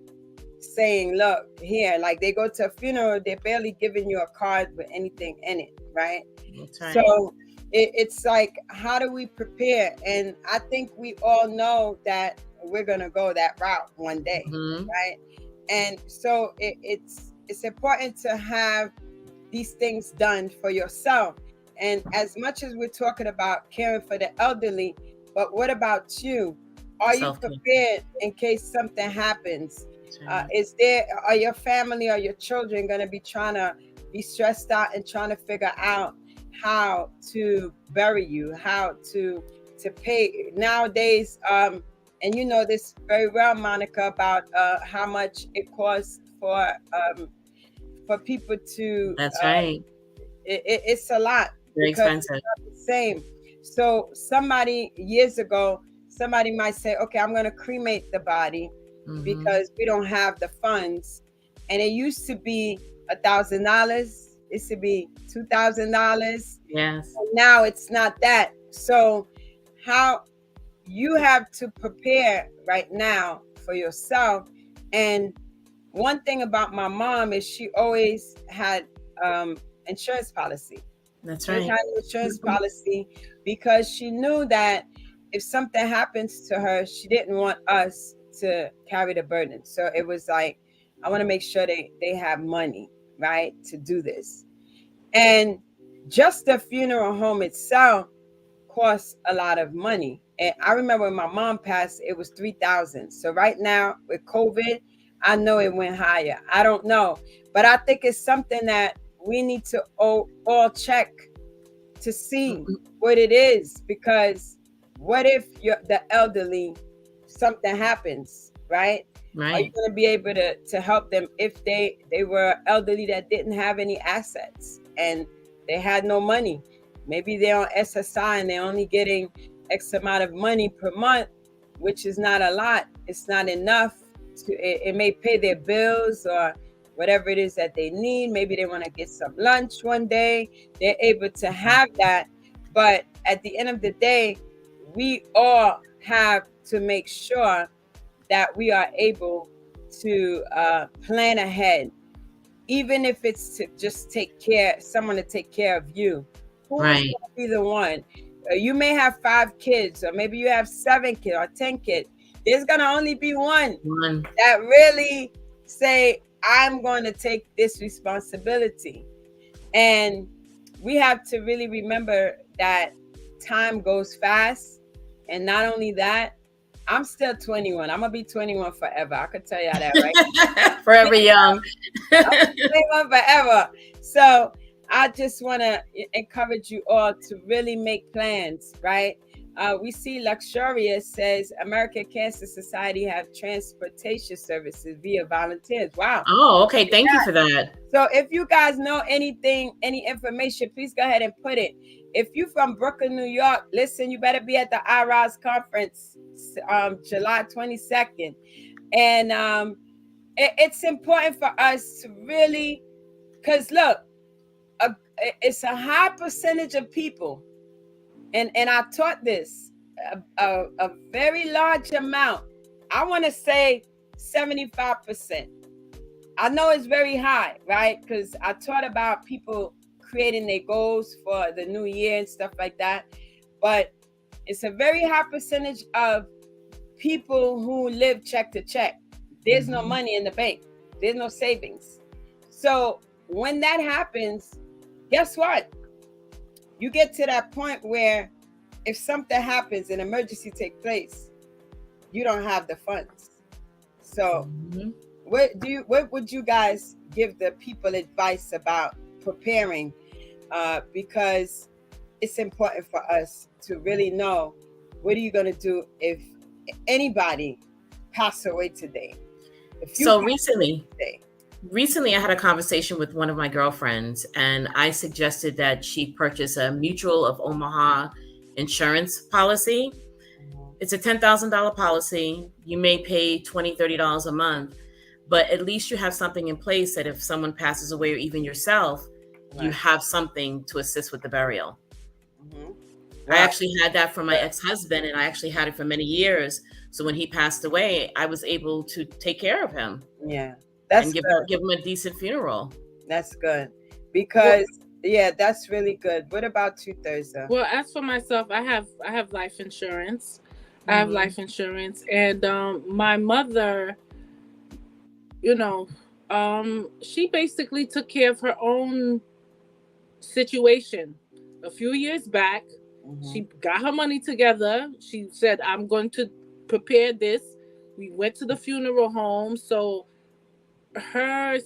saying, look, here, like they go to a funeral, they're barely giving you a card with anything in it, right? That's right. So it's like, how do we prepare? And I think we all know that we're going to go that route one day, right? And so it's important to have these things done for yourself. And as much as we're talking about caring for the elderly, but what about you? Are you prepared in case something happens? Are your family or your children going to be trying to be stressed out and trying to figure out how to bury you, how to to pay nowadays. And you know this very well, Monica, about how much it costs for people to. That's right. It's a lot. Very because expensive. It's not the same. So somebody years ago, somebody might say, okay, I'm going to cremate the body because we don't have the funds. And it used to be $1,000. It used to be $2,000. Yes. And now it's not that. So how you have to prepare right now for yourself. And one thing about my mom is she always had insurance policy. That's She right. had an insurance policy because she knew that if something happens to her, she didn't want us to carry the burden. So it was like, I want to make sure they have money, right, to do this. And just the funeral home itself costs a lot of money. And I remember when my mom passed, it was $3,000. So right now with COVID, I know it went higher. I don't know, but I think it's something that we need to all check to see what it is, because what if you're the elderly, something happens, right? Right. Are you going to be able to help them if they were elderly that didn't have any assets and they had no money? Maybe they're on SSI and they're only getting X amount of money per month, which is not a lot. It's not enough. It may pay their bills or whatever it is that they need. Maybe they want to get some lunch one day. They're able to have that. But at the end of the day, we all have to make sure that we are able to plan ahead, even if it's to just someone to take care of you. Who's Right. going to be the one? You may have 5 kids, or maybe you have 7 kids or 10 kids. There's going to only be one that really say, I'm going to take this responsibility. And we have to really remember that time goes fast. And not only that, I'm still 21. I'm going to be 21 forever. I could tell you that, right? Forever young. I'm 21 forever. So I just want to encourage you all to really make plans, right? We see Luxurious says American Cancer Society have transportation services via volunteers. Wow. Oh, okay. Thank you for that. So if you guys know anything, any information, please go ahead and put it. If you're from Brooklyn, New York, listen, you better be at the IRAS conference, July 22nd. And it's important for us to really, because look, it's a high percentage of people. And I taught this, a very large amount. I want to say 75%. I know it's very high, right? Because I taught about people creating their goals for the new year and stuff like that. But it's a very high percentage of people who live check to check. There's no money in the bank. There's no savings. So when that happens, guess what? You get to that point where if something happens, an emergency takes place, you don't have the funds. So what would you guys give the people advice about preparing? Because it's important for us to really know, what are you going to do if anybody passed away today? Recently, I had a conversation with one of my girlfriends, and I suggested that she purchase a Mutual of Omaha insurance policy. It's a $10,000 policy. You may pay $20, $30 a month, but at least you have something in place that if someone passes away, or even yourself, you have something to assist with the burial. I actually had that for my ex-husband, and I actually had it for many years. So when he passed away, I was able to take care of him. Yeah. And give him a decent funeral. That's good. Because that's really good. What about you, Thurza? Well, as for myself, I have life insurance. I have life insurance, and my mother, she basically took care of her own situation. A few years back, she got her money together. She said, I'm going to prepare this. We went to the funeral home. So her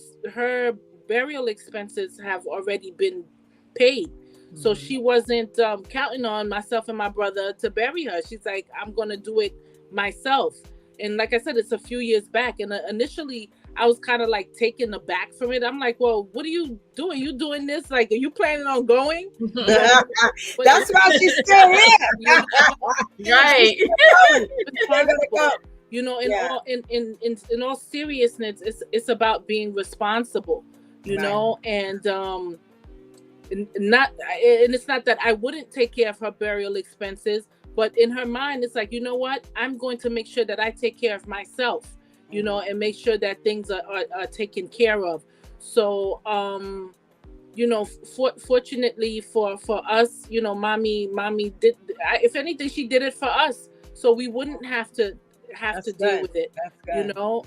burial expenses have already been paid. So she wasn't counting on myself and my brother to bury her. She's like, I'm going to do it myself. And like I said, it's a few years back. And initially, I was kind of like taken aback from it. I'm like, well, what are you doing? You doing this? Like, are you planning on going? That's why she's still here. Right. You know, in all seriousness, it's about being responsible, you know, and it's not that I wouldn't take care of her burial expenses, but in her mind, it's like, you know what, I'm going to make sure that I take care of myself, you know, and make sure that things are taken care of. So, you know, fortunately for us, you know, mommy did, if anything, she did it for us, so we wouldn't have to deal with it, you know.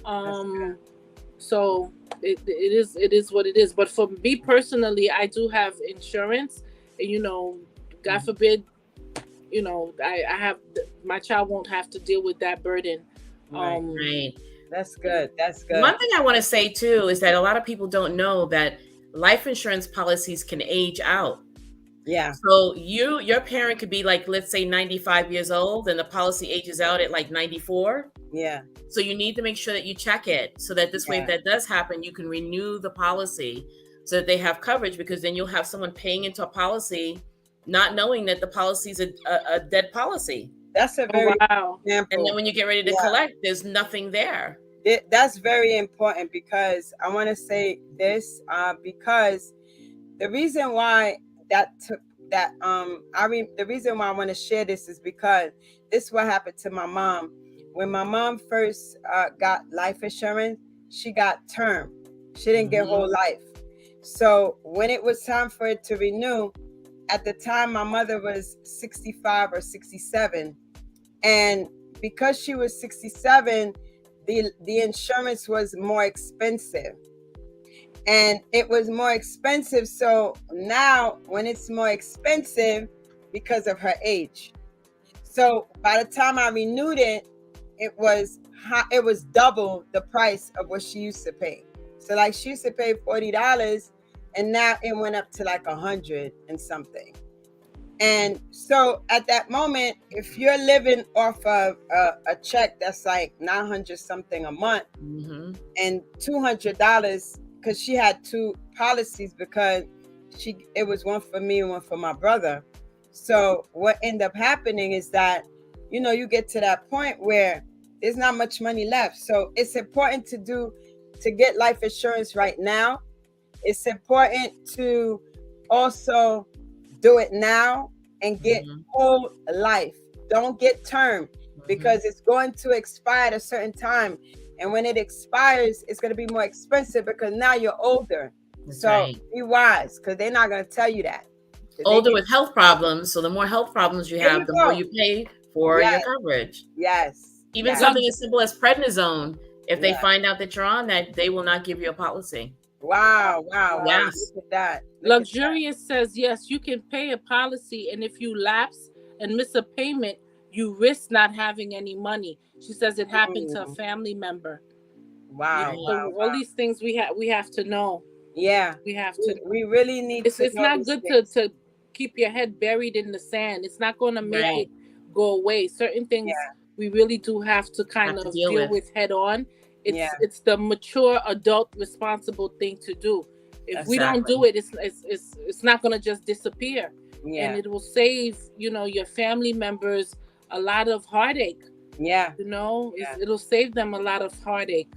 So it is what it is. But for me personally, I do have insurance, and, you know, God forbid, you know, I have, my child won't have to deal with that burden. Right. That's good. That's good. One thing I want to say too is that a lot of people don't know that life insurance policies can age out. Yeah. So your parent could be like, let's say 95 years old, and the policy ages out at like 94. Yeah. So you need to make sure that you check it, so that this way, if that does happen, you can renew the policy so that they have coverage, because then you'll have someone paying into a policy not knowing that the policy is a dead policy. That's a very example. And then when you get ready to collect, there's nothing there. That's very important, because I want to say this, because the reason why the reason why I want to share this is because this is what happened to my mom. When my mom first got life insurance, she got term. She didn't get whole life. So when it was time for it to renew, at the time my mother was 65 or 67, and because she was 67, the insurance was more expensive. And it was more expensive. So now when it's more expensive because of her age. So by the time I renewed it, it was double the price of what she used to pay. So like she used to pay $40, and now it went up to like 100 and something. And so at that moment, if you're living off of a check that's like 900 something a month, and $200, because she had two policies, because it was one for me and one for my brother. So what ended up happening is that, you know, you get to that point where there's not much money left. So it's important to get life insurance right now. It's important to also do it now and get whole life. Don't get term, because it's going to expire at a certain time. And when it expires, it's going to be more expensive, because now you're older. So be wise, because they're not going to tell you that. Older with health problems. So the more health problems you have, the more you pay for your coverage. Yes. Even something as simple as prednisone, if they find out that you're on that, they will not give you a policy. Wow. Yes. Look at that. Luxurious says, yes, you can pay a policy, and if you lapse and miss a payment, you risk not having any money. She says it happened to a family member. Wow. So all these things we have to know. Yeah. We have to. We really need to. It's not good to keep your head buried in the sand. It's not going to make it go away. Certain things we really do have to kind of deal with head on. It's the mature adult responsible thing to do. If we don't do it, it's not going to just disappear. And it will save, you know, your family members a lot of heartache. You know, it'll save them a lot of heartache.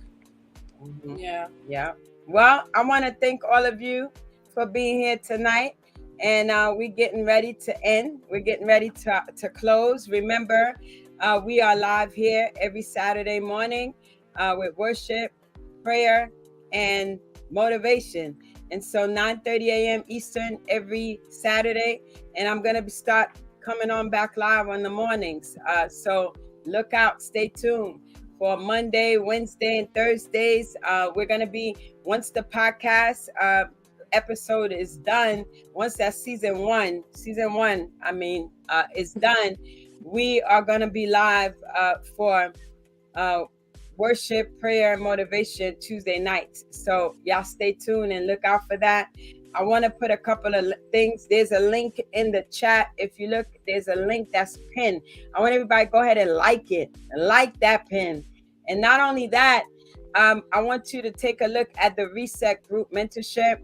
Well, I want to thank all of you for being here tonight. And we're getting ready to end. We're getting ready to close. Remember, we are live here every Saturday morning with worship, prayer, and motivation. And so 9:30 a.m. Eastern every Saturday. And I'm going to start coming on back live on the mornings. So look out, stay tuned for Monday, Wednesday, and Thursdays. We're going to be, once the podcast episode is done, once that season one is done, we are going to be live for worship, prayer, and motivation Tuesday nights. So y'all stay tuned and look out for that. I want to put a couple of things. There's a link in the chat. If you look, there's a link that's pinned. I want everybody to go ahead and like it. Like that pin. And not only that, I want you to take a look at the Reset Group Mentorship.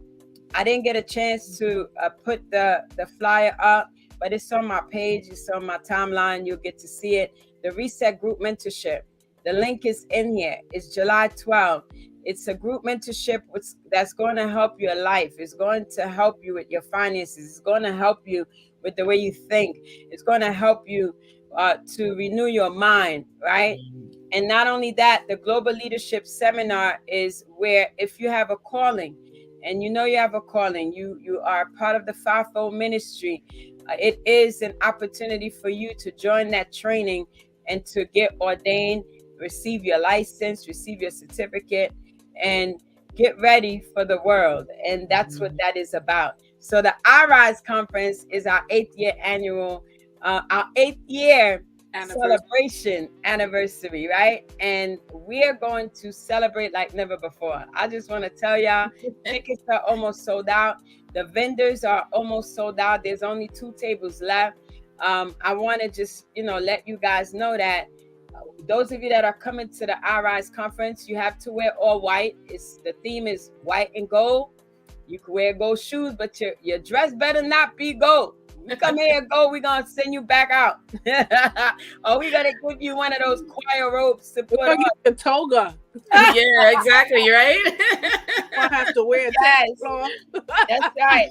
I didn't get a chance to put the flyer up, but it's on my page. It's on my timeline. You'll get to see it. The Reset Group Mentorship. The link is in here. It's July 12th. It's a group mentorship that's going to help your life. It's going to help you with your finances. It's going to help you with the way you think. It's going to help you to renew your mind, right? And not only that, the Global Leadership Seminar is where if you have a calling, and you know you have a calling, you are part of the fivefold ministry, it is an opportunity for you to join that training and to get ordained, receive your license, receive your certificate, and get ready for the world. And that's what that is about. So the iRise Conference is our 8th year annual, our 8th year celebration anniversary, right? And we are going to celebrate like never before. I just want to tell y'all, tickets are almost sold out. The vendors are almost sold out. There's only 2 tables left. I want to just, let you guys know that those of you that are coming to the iRise Conference, you have to wear all white. The theme is white and gold. You can wear gold shoes, but your dress better not be gold. You come here and gold, we're going to send you back out. Or we're going to give you one of those choir robes to put on. The toga. Yeah, exactly, right? I have to wear that. That's right.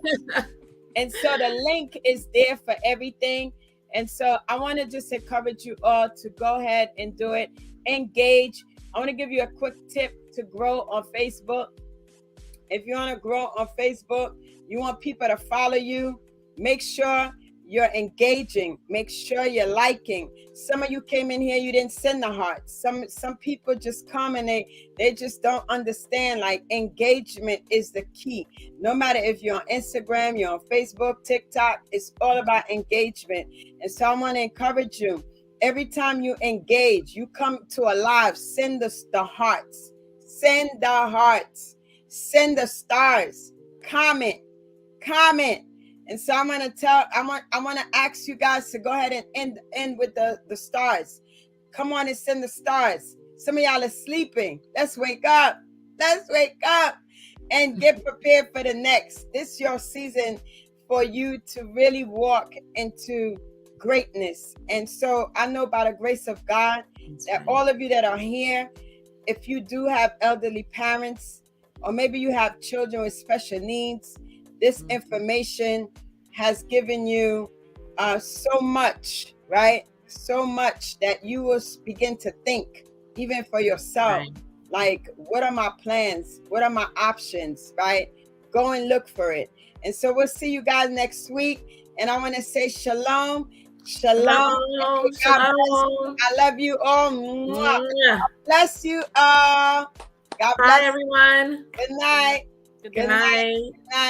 And so the link is there for everything. And so I want to just encourage you all to go ahead and do it. Engage. I want to give you a quick tip to grow on Facebook. If you want to grow on Facebook, you want people to follow you, make sure you're engaging. Make sure you're liking. Some of you came in here, you didn't send the hearts. Some people just come and they just don't understand. Like, engagement is the key. No matter if you're on Instagram, you're on Facebook, TikTok, it's all about engagement. And so I want to encourage you. Every time you engage, you come to a live, send the hearts. Send the hearts. Send the stars. Comment. And so I want to ask you guys to go ahead and end with the stars. Come on and send the stars. Some of y'all are sleeping. Let's wake up. And get prepared for the next. This is your season for you to really walk into greatness. And so I know by the grace of God that all of you that are here, if you do have elderly parents, or maybe you have children with special needs, this information has given you so much, right? So much that you will begin to think, even for yourself, right. Like, what are my plans? What are my options, right? Go and look for it. And so we'll see you guys next week. And I want to say shalom. Shalom. Shalom. I love you all. God bless you all. God bless. Bye, everyone. Good night. Good night. Good night.